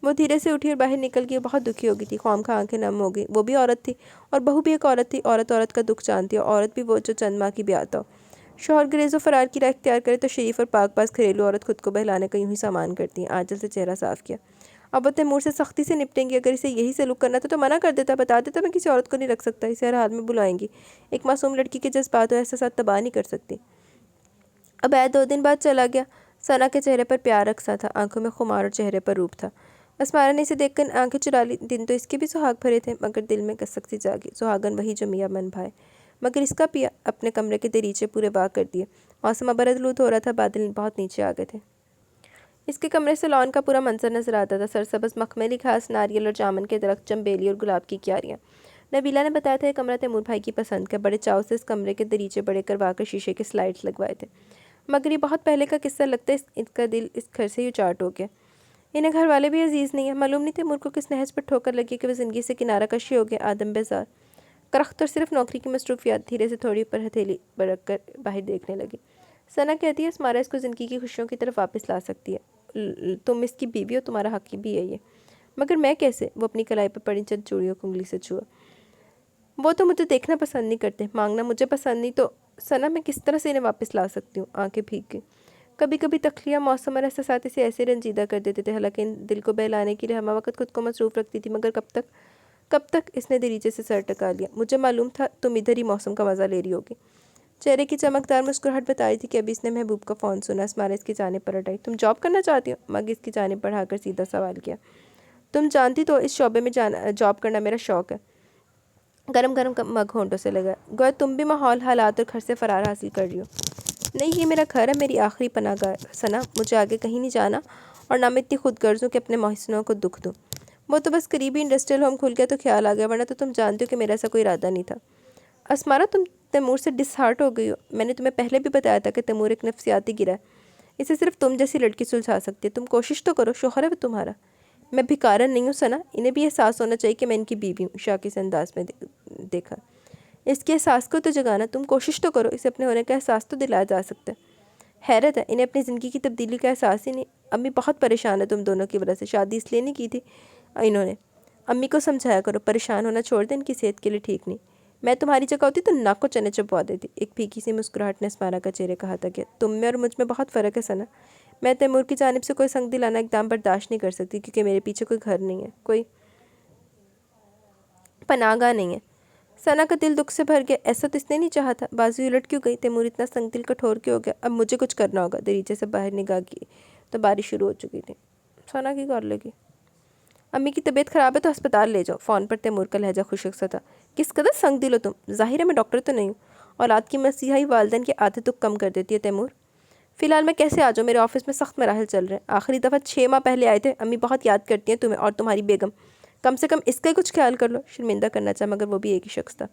وہ دھیرے سے اٹھی اور باہر نکل گئی۔ بہت دکھی ہو گئی تھی، خواہ آنکھیں نم ہو گئی۔ وہ بھی عورت تھی اور بہو بھی ایک عورت تھی۔ عورت کا دکھ جانتی ہے، عورت بھی وہ جو چند ماہ کی بیاتہ ہو۔ شوہر گریز و فرار کی راہ اختیار کرے تو شریف اور پاک باز گھریلو عورت خود کو بہلانے کا یوں ہی سامان کرتی ہیں۔ آنچل سے چہرہ صاف کیا۔ اب وہ تیمور سے سختی سے نپٹیں گی۔ اگر اسے یہی سلوک کرنا تھا تو منع کر دیتا، بتا دیتا میں کسی عورت کو نہیں رکھ سکتا، اسے ہر حال میں بلائیں گی۔ ایک معصوم لڑکی کے جذبات و احساسات تباہ نہیں کر سکتی۔ عبید 2 دن بعد چلا گیا۔ ثنا کے چہرے پر پیار رقصہ تھا، آنکھوں میں خمار اور چہرے پر روپ تھا۔ اسمارا نے اسے دیکھ کر آنکھیں چرا لی۔ دن تو اس کے بھی سہاگ بھرے تھے، مگر دل میں کسک سی جاگی۔ سہاگن وہی جو میاں من بھائے، مگر اس کا پیا اپنے کمرے کے دریچے پورے واہ کر دیے۔ موسم ابرد ہو رہا تھا، بادل بہت نیچے آ گئے تھے۔ اس کے کمرے سے لان کا پورا منظر نظر آتا تھا، سرسبز مخملی گھاس، ناریل اور جامن کے درخت، چنبیلی اور گلاب کی کیاریاں۔ نبیلہ نے بتایا تھا یہ کمرہ تیمور بھائی کی پسند کا، بڑے چاؤ سے اس کمرے کے دریچے بڑے کروا کر شیشے کے سلائڈز لگوائے تھے، مگر یہ بہت پہلے کا قصہ لگتا ہے اس کا دل اس گھر سے ہی چاٹ ہو گیا۔ انہیں گھر والے بھی عزیز نہیں ہیں۔ معلوم نہیں تیمور کو کس نہج پر ٹھوکر لگی کہ وہ زندگی سے کنارہ کشی ہو گیا، آدم بیزار کرخت اور صرف نوکری کی مصروفیات۔ دھیرے سے تھوڑی پر ہتھیلی برک کر باہر دیکھنے لگی۔ ثنا کہتی ہے اسمارا اس کو زندگی کی خوشیوں کی طرف واپس لا سکتی ہے، تم اس کی بیوی ہو، تمہارا حق بھی ہے یہ۔ مگر میں کیسے؟ وہ اپنی کلائی پر پڑی چند چوڑیوں کو انگلی سے چھوا۔ وہ تو مجھے دیکھنا پسند نہیں کرتے، مانگنا مجھے پسند نہیں، تو ثنا میں کس طرح سے انہیں واپس لا سکتی ہوں؟ آنکھیں بھیگ گئی۔ کبھی کبھی تخلیہ، موسم اور احساسات اسے ایسے رنجیدہ کر دیتے تھے، حالانکہ ان دل کو بہلانے کے لیے ہمہ وقت خود کو مصروف رکھتی تھی، مگر کب تک؟ اس نے دریچے سے سر ٹکا لیا۔ مجھے معلوم تھا تم ادھر ہی موسم کا مزہ لے رہی ہوگی۔ چہرے کی چمکدار مسکراہٹ بتا رہی تھی کہ ابھی اس نے محبوب کا فون سنا۔ اسمارا اس کی جانب پر ہٹ آئی۔ تم جاب کرنا چاہتی ہو؟ مگ اس کی جانب بڑھا کر سیدھا سوال کیا۔ تم جانتی تو اس شعبے میں جاب کرنا میرا شوق ہے۔ گرم مگ ہونٹوں سے لگا۔ گویا تم بھی ماحول، حالات اور گھر سے فرار حاصل کر رہی ہو۔ نہیں، یہ میرا گھر ہے، میری آخری پناہ گاہ ہے ثنا، مجھے آگے کہیں نہیں جانا، اور نہ میں اتنی خود غرض ہوں کہ اپنے محسنوں کو دکھ دوں۔ وہ تو بس قریبی انڈسٹریل ہوم کھل گیا تو خیال آ گیا، ورنہ تو تم جانتے ہو کہ میرا ایسا کوئی ارادہ نہیں تھا۔ اسمارا تم تیمور سے ڈس ہارٹ ہو گئی ہو۔ میں نے تمہیں پہلے بھی بتایا تھا کہ تیمور ایک نفسیاتی گرا ہے، اسے صرف تم جیسی لڑکی سلجھا سکتی ہے۔ تم کوشش تو کرو، شوہر ہے وہ تمہارا۔ میں بھکارن نہیں ہوں ثنا، انہیں بھی احساس ہونا چاہیے کہ میں ان کی بیوی ہوں۔ شاکی سے انداز میں دیکھا۔ اس کے احساس کو تو جگانا، تم کوشش تو کرو، اسے اپنے ہونے کا احساس تو دلایا جا سکتا ہے۔ حیرت ہے انہیں اپنی زندگی کی تبدیلی کا احساس ہی نہیں۔ امی بہت پریشان ہے تم دونوں کی وجہ سے، شادی اس لیے نہیں کی تھی انہوں نے۔ امی کو سمجھایا کرو، پریشان ہونا چھوڑ دیں، ان کی صحت کے لیے ٹھیک نہیں۔ میں تمہاری جگہ ہوتی تو ناک کو چنے چبوا دیتی۔ ایک پھیکی سی مسکراہٹ نے اسمارا کا چہرے کہا تھا کہ تم میں اور مجھ میں بہت فرق ہے ثنا۔ میں تیمور کی جانب سے کوئی سنگ دلانا اقدام برداشت نہیں کر سکتی، کیونکہ میرے پیچھے کوئی گھر نہیں ہے، کوئی پناہ گاہ نہیں ہے۔ ثنا کا دل دکھ سے بھر گیا۔ ایسا تو اس نے نہیں چاہا تھا۔ بازو الٹ کیوں گئی؟ تیمور اتنا سنگ دل کٹھور کیوں ہو گیا؟ اب مجھے کچھ کرنا ہوگا۔ دریچے سے باہر نگاہ کی تو بارش شروع ہو چکی تھی۔ ثنا کی کر لے گی؟ امی کی طبیعت خراب ہے تو ہسپتال لے جاؤ۔ فون پر تیمور کا لہجہ خشک سا تھا۔ کس قدر سنگ دل ہو تم؟ ظاہر ہے میں ڈاکٹر تو نہیں ہوں۔ اولاد کی مسیحائی والدین کے آدھے دکھ کم کر دیتی ہے تیمور۔ فی الحال میں کیسے آ جاؤں؟ میرے آفس میں سخت مراحل چل رہے ہیں۔ آخری دفعہ 6 ماہ پہلے آئے تھے۔ امی بہت یاد کرتی ہیں تمہیں اور تمہاری بیگم۔ کم سے کم اس کا کچھ خیال کر لو۔ شرمندہ کرنا چاہا مگر وہ بھی ایک ہی شخص تھا۔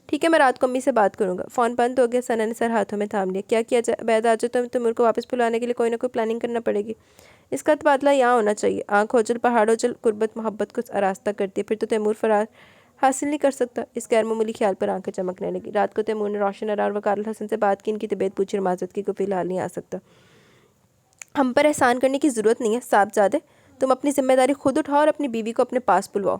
ٹھیک ہے میں رات کو امی سے بات کروں گا۔ فون بند ہو گیا۔ ثنا نے سر ہاتھوں میں تھام لیا۔ کیا کیا جائے؟ عبید آ جائے تو تیمور کو واپس بلانے کے لیے کوئی نہ کوئی پلاننگ کرنا پڑے گی۔ اس کا تبادلہ یہاں ہونا چاہیے۔ آنکھ اوجل پہاڑ اوجل قربت محبت کو آراستہ کرتی ہے، پھر تو تیمور فرار حاصل نہیں کر سکتا۔ اس غیر معمولی خیال پر آنکھیں چمکنے لگی۔ رات کو تیمور نے روشن ارا اور وقار الحسن سے بات کی، ان کی طبیعت پوچھی اور معذرت کی کہ فی الحال نہیں آ سکتا۔ ہم پر احسان کرنے کی ضرورت نہیں ہے صاحبزادے، تم اپنی ذمہ داری خود اٹھاؤ اور اپنی بیوی کو اپنے پاس بلواؤ۔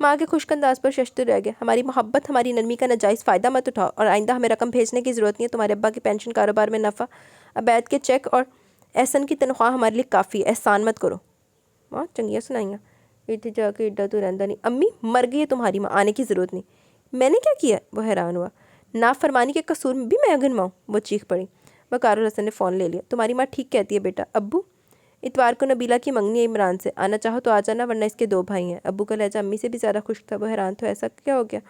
ماں کے خشک انداز پر ششدر رہ گیا۔ ہماری محبت ہماری نرمی کا ناجائز فائدہ مت اٹھاؤ، اور آئندہ ہمیں رقم بھیجنے کی ضرورت نہیں ہے۔ تمہارے ابا کی پینشن، کاروبار میں نفع، عبید کے چیک اور احسن کی تنخواہ ہمارے لیے کافی ہے۔ احسان مت کرو۔ ماں چنگیاں سنائیاں، اتنے جا کے اڈا تو رہندا نہیں۔ امی مر گئی ہے تمہاری ماں، آنے کی ضرورت نہیں۔ میں نے کیا کیا؟ وہ حیران ہوا۔ نافرمانی کے قصور میں بھی میں گنواؤں؟ وہ چیخ پڑی۔ وقار الحسن نے فون لے لیا۔ تمہاری ماں ٹھیک کہتی ہے بیٹا۔ ابو اتوار کو نبیلہ کی منگنی ہے عمران سے، آنا چاہو تو آ جانا، ورنہ اس کے 2 بھائی ہیں۔ ابو کا لہجہ امی سے بھی زیادہ خشک تھا۔ وہ حیران تو ایسا کیا ہو گیا؟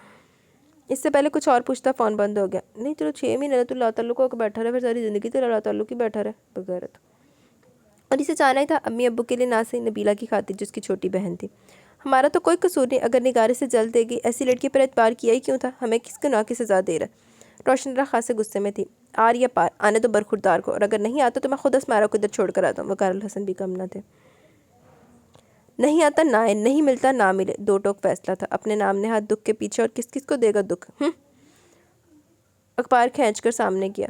اس سے پہلے کچھ اور پوچھتا، فون بند ہو گیا۔ نہیں چلو 6 مہینے تو اللہ تعلق ہو کے بیٹھا رہے، پھر ساری زندگی تو اللہ تعلق ہی بیٹھا رہے بغیرت۔ اور اسے جانا ہی تھا امی ابو کے لیے، نہ صحیح نبیلہ کی خاطر جس کی چھوٹی بہن تھی۔ ہمارا تو کوئی قصور نہیں، اگر نگارے سے جل دے گی ایسی لڑکی پر اعتبار کیا ہی کیوں تھا؟ ہمیں کس گناہ کی سزا دے رہا؟ روشن ارا خاصے غصے میں تھی۔ آر یا پار، آنے تو برخوردار کو، اور اگر نہیں آتا تو میں خود اسمارا کو ادھر چھوڑ کر آتا ہوں۔ وقار الحسن بھی کم نہ تھے۔ نہیں آتا نہ آئے، نہیں ملتا نہ ملے، 2 ٹوک فیصلہ تھا۔ اپنے نام نہاد دکھ کے پیچھے اور کس کس کو دے گا دکھ؟ اخبار کھینچ کر سامنے کیا۔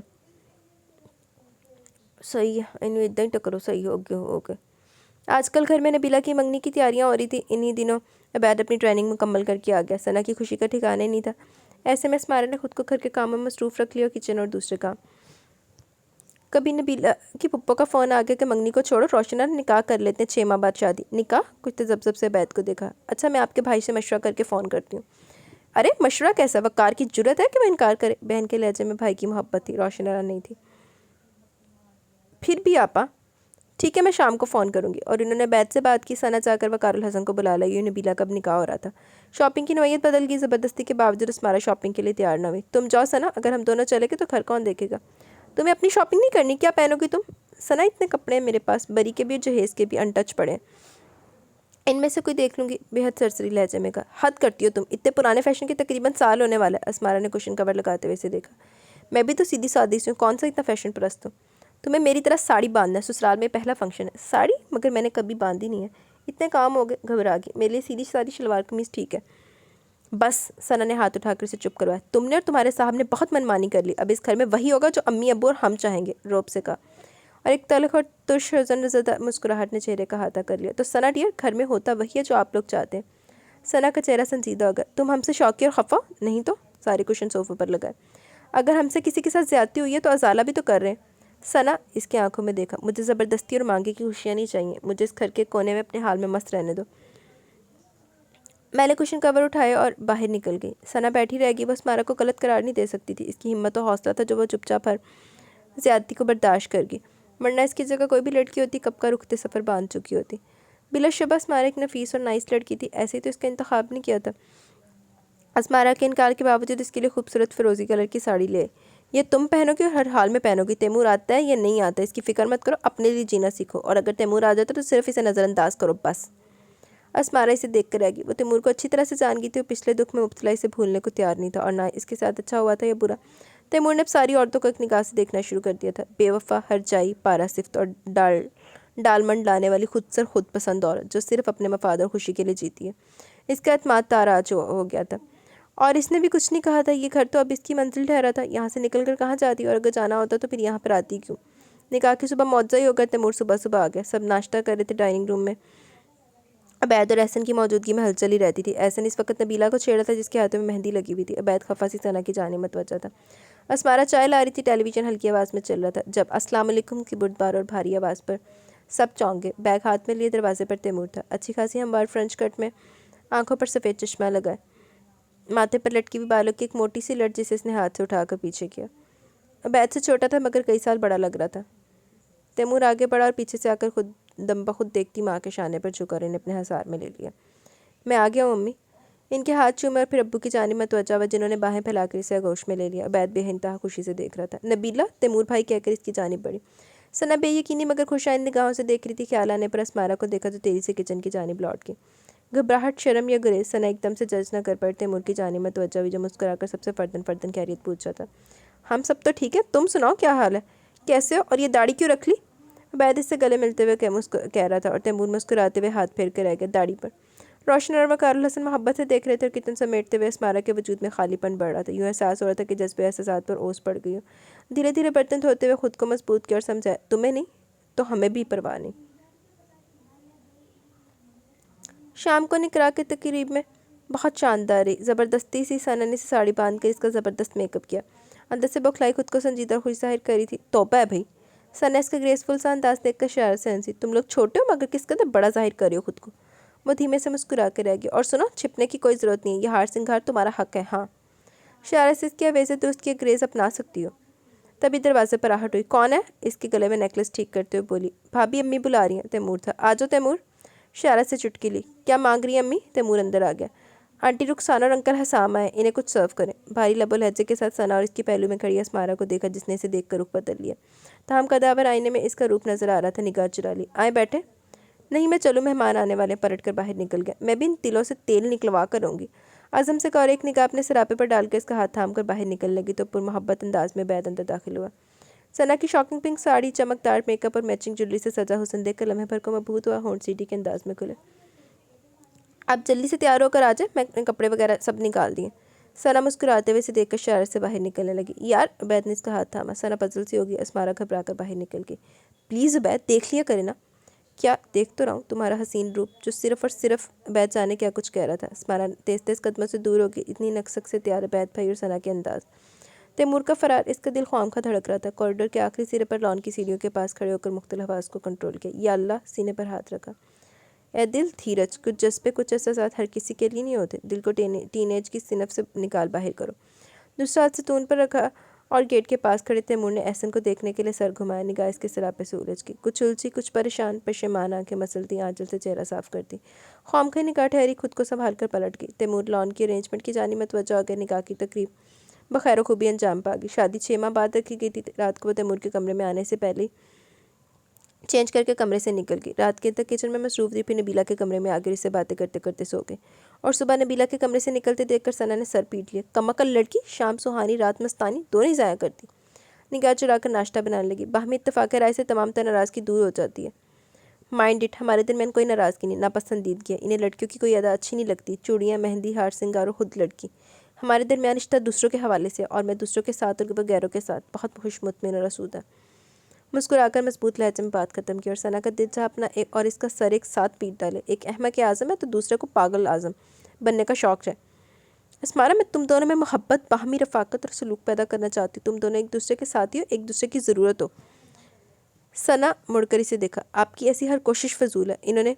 صحیح ہے، انہوں ادھا ہی ٹکرو، صحیح ہو گئے۔ آج کل گھر میں نبیلہ کی منگنی کی تیاریاں ہو رہی تھی۔ انہی دنوں عبید اپنی ٹریننگ مکمل کر کے آ گیا۔ ثنا کی خوشی کا ٹھکانے نہیں تھا۔ ایسے میں اسمارا نے خود کو گھر کے کاموں میں مصروف رکھ لیا، اور کچن اور دوسرے کام۔ کبھی نبیلہ کی پپو کا فون آ گیا کہ منگنی کو چھوڑو، روشن ارا نکاح کر لیتے ہیں، 6 ماہ بعد شادی۔ نکاح؟ کچھ تذبذب سے عبید کو دیکھا۔ اچھا میں آپ کے بھائی سے مشورہ کر کے فون کرتی ہوں۔ ارے مشورہ کیسا؟ وقار کی جرت ہے کہ وہ انکار کرے؟ بہن کے لہجے میں بھائی کی محبت تھی، روشن ارا نہیں تھی۔ پھر بھی آپا ٹھیک ہے میں شام کو فون کروں گی۔ اور انہوں نے عبید سے بات کی۔ ثنا چاہ کر وقار الحسن کو بلا لائی۔ نبیلہ کا اب نکاح ہو رہا تھا۔ شاپنگ کی نوعیت بدل گئی۔ زبردستی کے باوجود اسمارا شاپنگ کے لیے تیار نہ ہوئی۔ تم جاؤ ثنا، اگر ہم دونوں چلے گے تو گھر کون دیکھے گا؟ تمہیں اپنی شاپنگ نہیں کرنی؟ کیا پہنو گی تم؟ ثنا اتنے کپڑے ہیں میرے پاس، بری کے بھی اور جہیز کے بھی ان ٹچ پڑے ہیں، ان میں سے کوئی دیکھ لوں گی۔ بے حد سرسری لہجے میں کہا۔ حد کرتی ہو تم، اتنے پرانے فیشن کے تقریباً سال ہونے والا ہے۔ اسمارا نے کشن کور لگاتے ہوئے اسے دیکھا۔ میں بھی تو سیدھی سادی سے ہوں، کون سا اتنا فیشن پرست ہوں؟ تمہیں میری طرح ساڑی باندھنا ہے، سسرال میں پہلا فنکشن ہے۔ ساڑی؟ مگر میں نے کبھی باندھی نہیں ہے۔ اتنے کام ہو گئے، گھبرا گئی۔ میرے لیے سیدھی سادی شلوار قمیض ٹھیک ہے۔ بس ثنا نے ہاتھ اٹھا کر اسے چپ کروایا۔ تم نے اور تمہارے صاحب نے بہت منمانی کر لی، اب اس گھر میں وہی ہوگا جو امی ابو اور ہم چاہیں گے، روب سے کہا۔ اور ایک تلخ اور ترش حزن زدہ مسکراہٹ نے چہرے کا احاطہ کر لیا۔ تو ثنا ڈیئر، گھر میں ہوتا وہی ہے جو آپ لوگ چاہتے ہیں۔ ثنا کا چہرہ سنجیدہ ہو گیا۔ تم ہم سے شوقی اور خفا نہیں تو؟ سارے کشن صوفے پر لگائے۔ اگر ہم سے کسی کے ساتھ زیادتی ہوئی ہے تو ازالہ بھی تو کر رہے ہیں۔ ثنا اس کی آنکھوں میں دیکھا۔ مجھے زبردستی اور مانگے کی خوشیاں نہیں چاہیے، مجھے اس گھر کے کونے میں اپنے حال میں مست رہنے دو۔ میں نے کشن کور اٹھائے اور باہر نکل گئی۔ ثنا بیٹھی رہ گئی۔ وہ اسمارا کو غلط قرار نہیں دے سکتی تھی۔ اس کی ہمت و حوصلہ تھا جو وہ چپ چاپ ہر زیادتی کو برداشت کر گئی، ورنہ اس کی جگہ کوئی بھی لڑکی ہوتی کب کا رختے سفر باندھ چکی ہوتی۔ بلا شبہ اسمارا ایک نفیس اور نائس لڑکی تھی، ایسے ہی تو اس کا انتخاب نہیں کیا تھا۔ اسمارا کے انکار کے باوجود اس کے لیے خوبصورت فیروزی کلر کی ساڑی لے۔ یہ تم پہنو گی اور ہر حال میں پہنو گی۔ تیمور آتا ہے یا نہیں آتا اس کی فکر مت کرو، اپنے لیے جینا سیکھو، اور اگر تیمور آ جاتا تو صرف اسے نظر انداز کرو بس۔ اسمارا اسے دیکھ کر رہ گئی۔ وہ تیمور کو اچھی طرح سے جان گئی تھی، اور پچھلے دکھ میں مبتلا اسے بھولنے کو تیار نہیں تھا، اور نہ اس کے ساتھ اچھا ہوا تھا یا برا۔ تیمور نے اب ساری عورتوں کو ایک نگاہ سے دیکھنا شروع کر دیا تھا۔ بے وفا، ہر جائی، پارا صفت اور ڈالمنڈ لانے والی خود سر خود پسند عورت جو صرف اپنے مفاد اور خوشی کے لیے جیتی ہے۔ اس کا اعتماد تاراج ہو گیا تھا، اور اس نے بھی کچھ نہیں کہا تھا۔ یہ گھر تو اب اس کی منزل ٹھہرا تھا، یہاں سے نکل کر کہاں جاتی، اور اگر جانا ہوتا تو پھر یہاں پر آتی کیوں؟ निकाह की सुबह मौजा ही होकर तैमूर सुबह सुबह आ गया। सब नाश्ता कर रहे थे डाइनिंग रूम में। अबैद और एहसन की मौजूदगी में हलचल ही रहती थी। एहसन इस वक्त नबीला को छेड़ा था जिसके हाथों में मेहंदी लगी हुई थी। अबैद खफा सी सना की जाने मतवजा था। असमारा चाय ला रही थी। टेलीविज़न हल्की आवाज़ में चल रहा था। जब अस्सलाम वालेकुम की बुर्दबार और भारी आवाज़ पर सब चौंक गए। बैग हाथ में लिए दरवाजे पर तैमूर था। अच्छी खासी हमवार फ्रेंच कट में, आंखों पर सफ़ेद चश्मा लगाए, माथे पर लटकी हुई बालों की एक मोटी सी लट जिसे इसने हाथ से उठाकर पीछे किया। अबैद से छोटा था मगर कई साल बड़ा लग रहा था। तैमूर आगे बढ़ा और पीछे से आकर खुद दम बखुद देखती माँ के शाने पर झुका और इन्हें अपने हसार में ले लिया। मैं आ गया हूँ अम्मी। इनके हाथ चूमे और फिर अब्बू की जानिब मतवज्जा हुआ जिन्होंने बाहें फैलाकर इसे आगोश में ले लिया। अबैद बेइंतहा खुशी से देख रहा था। नबीला, तैमूर भाई कहकर इसकी जानिब बढ़ी। सना बेयकीनी मगर खुशाइंद निगाहों से देख रही थी। ख्याल आने पर असमारा को देखा तो तेजी से किचन की जानिब लौट गई। घबराहट, शर्म या गुरेज सना एकदम से जज न कर पाई। तैमूर की जानिब मतवज्जा हुई जो मुस्कुराकर सबसे फर्दन फर्दन खैरियत पूछ रहा था। हम सब तो ठीक है, तुम सुनाओ क्या हाल है, कैसे हो, और ये दाढ़ी क्यों रख ली? अबैद इससे गले मिलते हुए कह रहा था और तैमूर मुस्कुराते हुए हाथ फेर कर रह गया दाढ़ी पर। रोशन और वकारुल हसन मोहब्बत से देख रहे थे और किचन समेटते हुए असमारा के वजूद में खालीपन बढ़ रहा था। यूँ एहसास हो रहा था कि जज्बे एहसासात पर ओस पड़ गई हो। धीरे धीरे बर्तन धोते हुए खुद को मजबूत किया और समझाया, तुम्हें नहीं तो हमें भी परवाह नहीं। शाम को निकरा के तकरीब में बहुत शानदार रही। ज़बरदस्ती सी सना ने साड़ी बांध कर इसका ज़बरदस्त मेकअप किया। अंदर से बौखलाई खुद को संजीदा और खुश जाहिर करी थी। तौबा है भाई। सना इसका ग्रेसफुल सा अंदाज देखकर शरारत से हंसी। तुम लोग छोटे हो मगर किस कदर बड़ा जाहिर कर रहे हो खुद को। वो धीमे से मुस्कुरा कर रह गई। और सुनो, छिपने की कोई ज़रूरत नहीं है, यह हार सिंगार तुम्हारा हक है। हाँ, शरारत से इसकी वैसे दुरुस्त की ग्रेस अपना सकती हो। तभी दरवाजे पर आहट हुई। कौन है? इसके गले में नेकलेस ठीक करते हुए बोली। भाभी, अम्मी बुला रही हैं। तैमूर था। आ जाओ तैमूर। शरारत से चुटकी ली। क्या मांग रही है अम्मी? तैमूर अंदर आ गया। आंटी रुखसाना और अंकल हसाम आए, इन्हें कुछ सर्व करें। भारी लबो लहजे के साथ सना और इसकी पहलू में खड़ी असमारा को देखा जिसने इसे देखकर रुख बदल लिया। ताहम कदावर आईने में इसका रूप नजर आ रहा था। निगाह चुरा ली। आए बैठे। नहीं मैं चलूँ, मेहमान आने वाले। पलट कर बाहर निकल गया। मैं भी इन तिलों से तेल निकलवा कर रहूँगी। आज़म से कहा, एक निगाह अपने सरापे पर डालकर इसका हाथ थाम कर बाहर निकलने लगी तो पुरमोहब्बत अंदाज में बैद अंदर दाखिल हुआ। सना की शॉकिंग पिंक साड़ी, चमकदार मेकअप और मैचिंग ज्वेलरी से सजा हुस्न देखकर लम्हे भर को मबहूत हुआ। होंठ सीटी के अंदाज में खुले। आप जल्दी से तैयार होकर आ जाए, मैं कपड़े वगैरह सब निकाल दिए। सना मुस्कुराते हुए इसे देखकर शरारत से बाहर निकलने लगी। यार, उबैद ने इसका हाथ थामा। सना पजल सी होगी। असमारा घबरा कर बाहर निकल गई। प्लीज़ उबैद, देख लिया करे ना। क्या देख तो रहा हूँ, तुम्हारा हसीन रूप, जो सिर्फ और सिर्फ। अबैद जाने क्या कुछ कह रहा था। असमारा तेज तेज कदमों से दूर होगी। इतनी नक्सक से तैयार अबैद भाई और सना के अंदाज। तैमूर का फरार, इसका दिल ख्वामखा धड़क रहा था। कॉरिडोर के आखिरी सिरे पर लॉन की सीढ़ियों के पास खड़े होकर मुख्तलिफ आवाज़ को कंट्रोल किया। या अल्लाह, सीने पर हाथ रखा। ए दिल, धीरज। कुछ जज्बे, कुछ एहसास हर किसी के लिए नहीं होते। दिल को टीनेज की सिनफ से निकाल बाहर करो। दूसरा हाथ से तून पर रखा और गेट के पास खड़े तैमूर ने एहसन को देखने के लिए सर घुमाया। निगाह इसके सरापे से उलझ गई। कुछ उलझी, कुछ परेशान, पशेमान आंखें मसलती, आंचल से चेहरा साफ करती। ख्वामखा निगाह ठहरी, खुद को संभाल कर पलट गई। तैमूर लॉन की अरेंजमेंट की जानी मतवज्जा हो गया। निकाह की तकरीब बखैर खूबी अंजाम पा गई। शादी 6 माह बाद रखी गई थी। रात को वो तैमूर के कमरे में आने से पहले चेंज करके कमरे से निकल गई। रात के तक किचन में मसरूफ थी। फिर नबीला के कमरे में आकर इससे बातें करते करते सो गए। और सुबह नबीला के कमरे से निकलते देखकर सना ने सर पीट लिया। कमअकल लड़की, शाम सुहानी रात मस्तानी दोनों ही ज़ाया करती। निगाह चुराकर नाश्ता बनाने लगी। बाहमी इत्तफाक़ राय से तमाम तरह नाराज़गी दूर हो जाती है। माइंड इट, हमारे दरमियान कोई नाराज़गी नहीं, नापसंदीदगी है। इन्हें लड़कियों की कोई अदा अच्छी नहीं लगती। चूड़ियाँ, मेहंदी, हार सिंगार और खुद लड़की। हमारे दरमियान रिश्ता दूसरों के हवाले से, और मैं दूसरों के साथ और गैरों के साथ बहुत खुश मुतमिन और आसूदा। मुस्कुराकर मजबूत लहजे में बात खत्म की और सना का दिल चाहा अपना एक और इसका सर एक साथ पीट डाले। एक अहमक आज़म है तो दूसरे को पागल आज़म बनने का शौक़ है। असमारा, मैं तुम दोनों में मोहब्बत, बाहमी रफ़ाक़त और सलूक पैदा करना चाहती हूँ। तुम दोनों एक दूसरे के साथी हो, एक दूसरे की ज़रूरत हो। सना मुड़कर इसे देखा। आपकी ऐसी हर कोशिश फजूल है। इन्होंने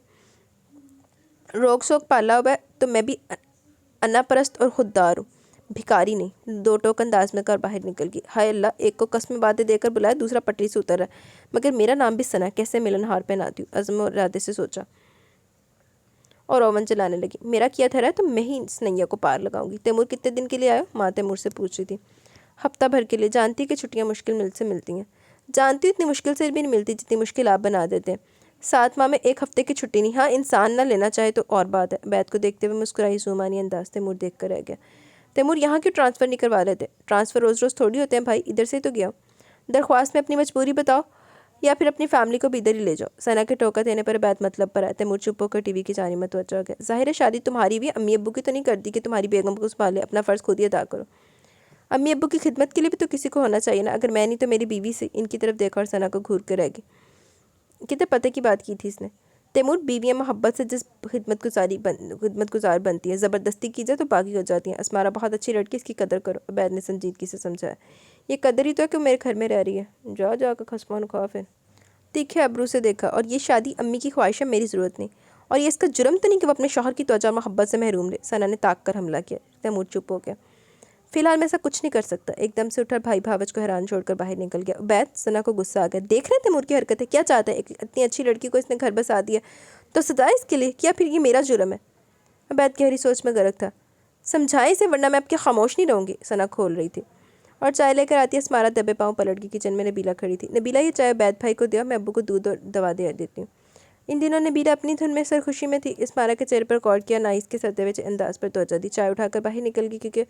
रोक सोक पाला हुआ है तो मैं भी अन्ना परस्त और खुददार हूँ, भिखारी नहीं। दो टोक अंदाज में कर बाहर निकल गई। हाय अल्लाह, एक को कस्में बातें देकर बुलाया, दूसरा पटरी से उतर रहा है। मगर मेरा नाम भी सना, कैसे मिलनहार पहनाती हूँ। अज़म और इरादे से सोचा और ओवन चलाने लगी। मेरा किया ठहरा है तो मैं ही इस नैया को पार लगाऊंगी। तैमूर कितने दिन के लिए आयो? माँ तैमूर से पूछ रही थी। हफ्ता भर के लिए। जानती कि छुट्टियाँ मुश्किल से मिलती हैं। जानती हूँ, इतनी मुश्किल से भी नहीं मिलती जितनी मुश्किल आप बना देते हैं। 7 माह में 1 हफ्ते की छुट्टी नहीं। हाँ, इंसान ना लेना चाहे तो और बात है। बैत को देखते हुए मुस्कुराई सुमानी अंदाज। तैमूर देख कर रह गया। तैमूर, यहाँ क्यों ट्रांसफ़र नहीं करवा लेते? ट्रांसफ़र रोज़ रोज़ थोड़ी होते हैं भाई, इधर से तो गया हूँ। दरख्वास्त में अपनी मजबूरी बताओ या फिर अपनी फैमिली को भी इधर ही ले जाओ। सना के टोका देने पर बैत मतलब पर आया। तैमूर चुप होकर टीवी की जानी मतवज्जा हो गया। ज़ाहिर है शादी तुम्हारी भी, अम्मी अब्बू की तो नहीं करती कि तुम्हारी बेगम को संभाले। अपना फ़र्ज़ खुद ही अदा करो। अम्मी अब्बू की खिदमत के लिए भी तो किसी को होना चाहिए ना। अगर मैं नहीं तो मेरी बीवी से। इनकी तरफ देखा और सना को घूर कर रह गई। कितने पते की बात की थी इसने। तैमूर, बीवियाँ मोहब्बत से जिस खिदमत गुजार बनती है, ज़बरदस्ती की जाए तो बागी हो जाती हैं। अस्मारा बहुत अच्छी लड़की, इसकी कदर करो, अबैद ने संजीदगी से समझाया। ये कदर ही तो है कि मेरे घर में रह रही है। जाकर खसमान खा फिर। तीखे अबरू से देखा, और ये शादी अम्मी की ख्वाहिश है, मेरी ज़रूरत नहीं। और ये इसका जुर्म तो नहीं कि वो अपने शौहर की तवज्जो और मोहब्बत से महरूम रहे। सना ने ताक कर हमला किया। तैमूर चुप हो गया। फिलहाल मैं ऐसा कुछ नहीं कर सकता। एकदम से उठा भाई भावच को हैरान छोड़कर बाहर निकल गया। उबैद, सना को गुस्सा आ गया। देख रहे तैमूर की हरकतें, क्या चाहता है? इतनी अच्छी लड़की को इसने घर बसा दिया तो सजा इसके लिए, क्या फिर ये मेरा जुर्म है? उबैद गहरी सोच में गर्क था। समझाए इसे, वरना मैं आपके खामोश नहीं रहूँगी। सना खोल रही थी और चाय लेकर आती है। अस्मारा दबे पाँव पलट गई। किचन में नबीला खड़ी थी। नबीला, ये चाय उबैद भाई को दिया, मैं अब्बू को दूध और दवा दे देती हूँ। इन दिनों नबीला अपनी धुन में सरखुशी में थी। अस्मारा के चेहरे पर गौर किया, नाइस के सदे हुए अंदाज पर तवज्जो दी। चाय उठाकर बाहर निकल गई।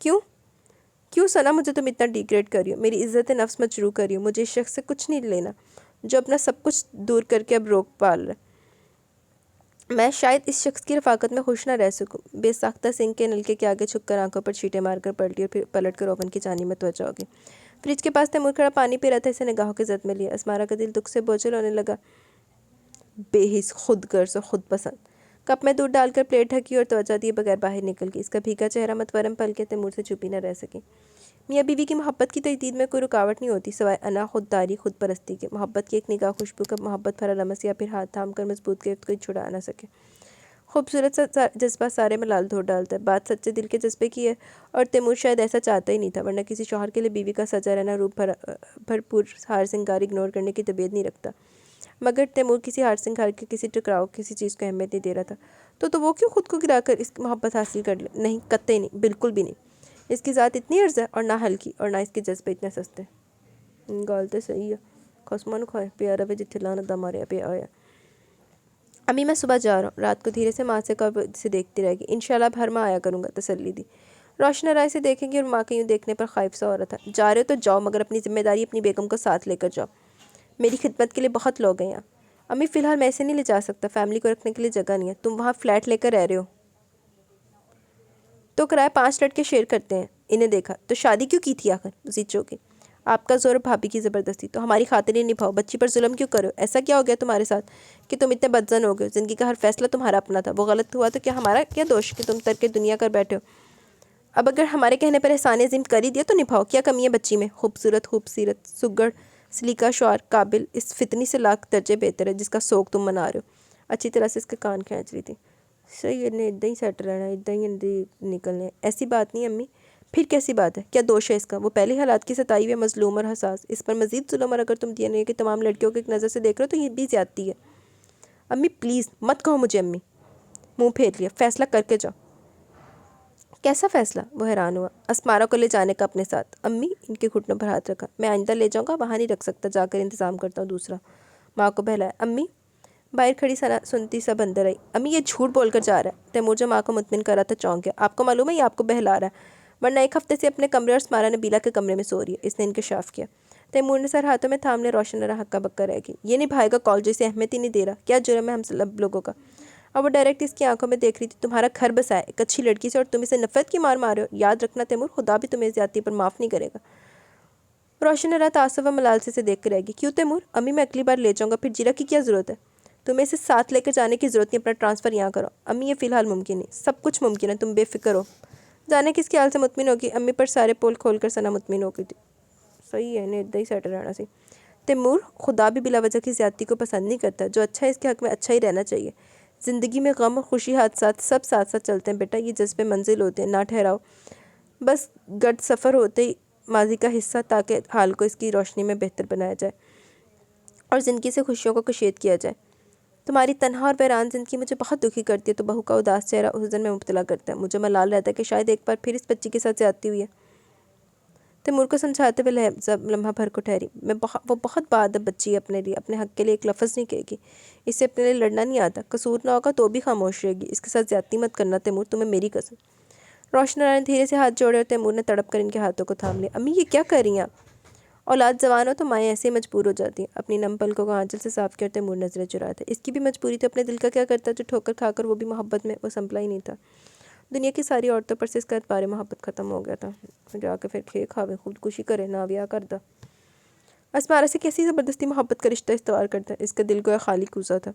क्यों क्यों सना, मुझे तुम इतना डिग्रेड कर रही हो? मेरी इज़्ज़त नफ्स मजरू कर रही हो। मुझे इस शख्स से कुछ नहीं लेना जो अपना सब कुछ दूर करके अब रोक पाल रहा है। मैं शायद इस शख्स की रफाकत में खुश ना रह सकूं। बेसाख्ता सिंह के नलके के आगे छुपकर आंखों पर छींटे मारकर पलटी और फिर पलट कर ओवन की चानी में तवज्जो हो गई। फ्रिज के पास तैमूर खड़ा पानी पी रहा था। इसे निगाहों की जद में लिया। अस्मारा का दिल दुख से बोझल होने लगा। बेहिस, खुद गर्ज और खुद पसंद। कप में दूध डालकर प्लेट ढकी और तवज्जो दिए बगैर बाहर निकल गई। इसका भीगा चेहरा मतवरम पल के तैमूर से चुपी न रह सकी। मियाँ बीवी की मोहब्बत की तजदीद में कोई रुकावट नहीं होती सिवाय अना खुददारी, खुद परस्ती के। मोहब्बत की एक निगाह, खुशबू का मोहब्बत भरा लमस या फिर हाथ थाम कर मजबूत गिरफ्त कोई छुड़ा ना सके। खूबसूरत सा जज्बा सारे में लाल धो डालता है। बात सच्चे दिल के जज्बे की है और तैमूर शायद ऐसा चाहता ही नहीं था, वरना किसी शौहर के लिए बीवी का सजा रहना, रूप भरपूर हार सिंगार इग्नोर करने की तबीयत नहीं रखता। मगर तैमूर किसी हार सिंगार के, किसी टकराव, किसी चीज़ को अहमियत नहीं दे रहा था। तो वो क्यों खुद को गिराकर इस मोहब्बत हासिल कर ले? नहीं, कतई नहीं, बिल्कुल भी नहीं। इसकी ज़ात इतनी अर्ज़ है और ना हल्की, और ना इसके जज्बे इतने सस्ते। गल तो सही है। खसमान खाए प्यार रवे जिथे लाना दा मारे पे आया। अम्मी, मैं सुबह जा रहा हूँ। रात को धीरे से माँ से कब से देखती रहेगी। इंशाल्लाह अब हर माह आया करूँगा, तसल्ली दी। रोशन राय से देखेंगी और माँ के यूँ देखने पर खाइफ सा हो रहा था। जा रहे हो तो जाओ, मगर अपनी जिम्मेदारी अपनी बेगम को साथ लेकर जाओ। मेरी खिदमत के लिए बहुत लोग हैं यहाँ। अम्मी, फ़िलहाल मैं इसे नहीं ले जा सकता, फैमिली को रखने के लिए जगह नहीं है। तुम वहाँ फ्लैट लेकर रह रहे हो तो किराया 5 लड़के शेयर करते हैं। इन्हें देखा तो शादी क्यों की थी आखिर? मजीद चौंकी। आपका जोर, भाभी की ज़बरदस्ती। तो हमारी खातिर ही निभाओ, बच्ची पर जुल्म क्यों करो? ऐसा क्या हो गया तुम्हारे साथ कि तुम इतने बदजन हो गए? ज़िंदगी का हर फैसला तुम्हारा अपना था, वो गलत हुआ तो क्या हमारा क्या दोष कि तुम तरके दुनिया कर बैठे हो? अब अगर हमारे कहने पर एहसान अज़ीम कर ही दिया तो निभाओ। क्या कमी है बच्ची में? खूबसूरत, सुगड़, सलीका, शौर, काबिल, इस फितनी से लाख दर्जे बेहतर है जिसका शौक तुम मना रहे हो। अच्छी तरह से इसके कान खींच रही थी। सही है, इदा ही सेट रहना, इदा ही निकलने। ऐसी बात नहीं अम्मी। फिर कैसी बात है? क्या दोष है इसका? वो पहले हालात की सताई हुई, मजलूम और हसास। इस पर मजीद जुल्म और अगर तुम डीएनए की तमाम लड़कियों को एक नज़र से देख रहे हो तो ये भी ज्यादती है। अम्मी प्लीज़ मत कहो मुझे अम्मी। मुंह फेर लिया। फैसला करके जाओ। कैसा फैसला? वो हैरान हुआ। अस्मारा को ले जाने का अपने साथ। अम्मी, इनके घुटनों पर हाथ रखा। मैं आइंदा ले जाऊंगा, वहाँ नहीं रख सकता, जाकर इंतज़ाम करता हूँ दूसरा। माँ को बहलाया। अम्मी, बाहर खड़ी सना सुनती सब अंदर आई। अम्मी, ये झूठ बोलकर जा रहा है। तैमूर जो माँ को मुतमिन कर रहा था चौंक गया। आपको मालूम है ये आपको बहला रहा है, वरना 1 हफ्ते से अपने कमरे और स्मारा नबीला के कमरे में सो रही है। इसने इंकशाफ किया। तैमूर ने सर हाथों में थाम ले। रोशन रहा हक्का बक्का रह गई। ये निभाएगा कॉल जो इसे अहमियत ही नहीं दे रहा। क्या जुर्म है हम सब लोगों का? अब वो डायरेक्ट इसकी आंखों में देख रही थी। तुम्हारा घर बसाया एक अच्छी लड़की से और तुम इसे नफरत की मार मारे हो। याद रखना तैमूर, खुदा भी तुम्हें ज्यादती पर माफ़ नहीं करेगा। रोशन रात आसफ व मलालसे से देख कर रहेगी। क्यों तैमूर? अम्मी, मैं अगली बार ले जाऊंगा, फिर जीरा की क्या ज़रूरत है? तुम्हें इसे साथ लेकर जाने की ज़रूरत नहीं, अपना ट्रांसफ़र यहाँ करो। अम्मी, ये फ़िलहाल मुमकिन नहीं। सब कुछ मुमकिन है, तुम बेफिक्र हो। जाने किसके हाल से मुतमिन होगी? अम्मी पर सारे पोल खोल कर सना मुतमिन हो गई थी। सही है, इन्हें इदा ही सेट रहना सी। तैमूर, खुदा भी बिला वजह की ज़्यादती को पसंद नहीं करता। जो अच्छा है इसके हक़ में अच्छा ही रहना चाहिए। ज़िंदगी में गम और खुशी, हादसात सब साथ साथ चलते हैं बेटा। ये जज्बे मंजिल होते हैं, ना ठहराओ। बस गड सफ़र होते ही माजी का हिस्सा, ताकि हाल को इसकी रोशनी में बेहतर बनाया जाए और ज़िंदगी से खुशियों को कशीद किया जाए। तुम्हारी तन्हा और वैरान ज़िंदगी मुझे बहुत दुखी करती है। तो बहू का उदास चेहरा हुज़न में मुब्तला करता है। मुझे मलाल रहता है कि शायद एक बार फिर इस बच्ची के साथ ज़्यादती हुई है। तैमूर को समझाते हुए लम्हा भर को ठहरी। वो बहुत बाअदब बच्ची है, अपने लिए, अपने हक़ के लिए एक लफ्ज़ नहीं कहेगी। इससे अपने लिए लड़ना नहीं आता। कसूर ना होगा तो भी खामोश रहेगी। इसके साथ ज़्यादती मत करना तैमूर, तुम्हें मेरी कसम। रोशन ने धीरे से हाथ जोड़े और तैमूर ने तड़प कर इनके हाथों को थाम लिया। अम्मी, ये क्या कर रही हैं आप? औलाद जवान हो तो माएँ ऐसे ही मजबूर हो जाती हैं। अपनी नम पलकों को आंचल से साफ किया। तैमूर नजरें चुराए थे। इसकी भी मजबूरी तो अपने दिल का क्या करता जो ठोकर खाकर वो भी मोहब्बत में वो संभला ही नहीं था। دنیا کی ساری عورتوں پر سے اس کا اعتبار محبت ختم ہو گیا تھا. جا کے پھر کھے کھاوے خودکشی کرے نہ ویا کردا. اسمارا سے کیسی زبردستی محبت کا رشتہ استوار کرتا ہے. اس کا دل گویا خالی کوزا تھا.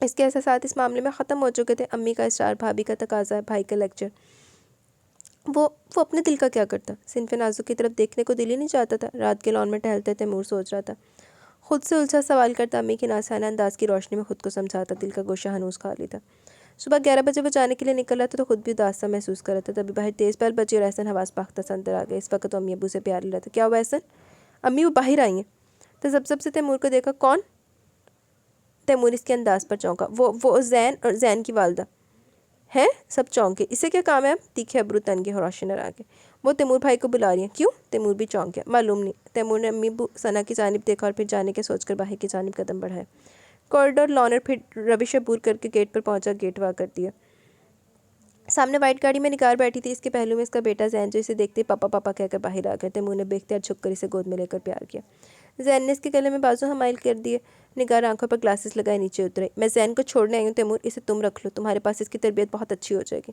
اس کے احساسات اس معاملے میں ختم ہو چکے تھے. امی کا اصرار، بھابھی کا تقاضا، بھائی کا لیکچر. وہ اپنے دل کا کیا کرتا؟ صنف نازک کی طرف دیکھنے کو دل ہی نہیں چاہتا تھا. رات کے لان میں ٹہلتے تیمور سوچ رہا تھا. خود سے الجھا سوال کرتا، امی کی ناسانہ انداز کی روشنی میں خود کو سمجھاتا. دل کا گوشہ ہنوز خالی تھا. صبح 11 بجے وہ جانے کے لیے نکل رہا تھا تو خود بھی اداس سا محسوس کر رہا تھا. تبھی باہر تیز پہل بچی اور احسن حواس باختہ سے اندر آ گئے. اس وقت وہ امی ابو سے پیار لے رہا تھا. کیا ہوا احسن؟ امی وہ باہر آئی ہیں. تو سب سے تیمور کو دیکھا. کون؟ تیمور اس کے انداز پر چونکا. وہ زین اور زین کی والدہ ہیں. سب چونکے. اسے کیا کام ہے؟ تیکھے ابرو تنگے اور روشن آ کے. وہ تیمور بھائی کو بلا رہی ہیں. کیوں؟ تیمور بھی چونک گیا. معلوم نہیں. تیمور نے امی ابو ثنا کی جانب دیکھا اور پھر جانے کے سوچ کر باہر کی جانب قدم بڑھایا. کوریڈور لانر پھر روش عبور کر کے گیٹ پر پہنچا. گیٹ وا کر دیا. سامنے وائٹ گاڑی میں نگار بیٹھی تھی. اس کے پہلو میں اس کا بیٹا زین جو اسے دیکھتے پاپا پاپا کہہ کر باہر آ گئے. تیمور نے بے اختیار جھک کر اسے گود میں لے کر پیار کیا. زین نے اس کے گلے میں بازو حمائل کر دیے. نگار آنکھوں پر گلاسز لگائے نیچے اترے. میں زین کو چھوڑنے آئی ہوں تیمور. اسے تم رکھ لو. تمہارے پاس اس کی تربیت بہت اچھی ہو جائے گی.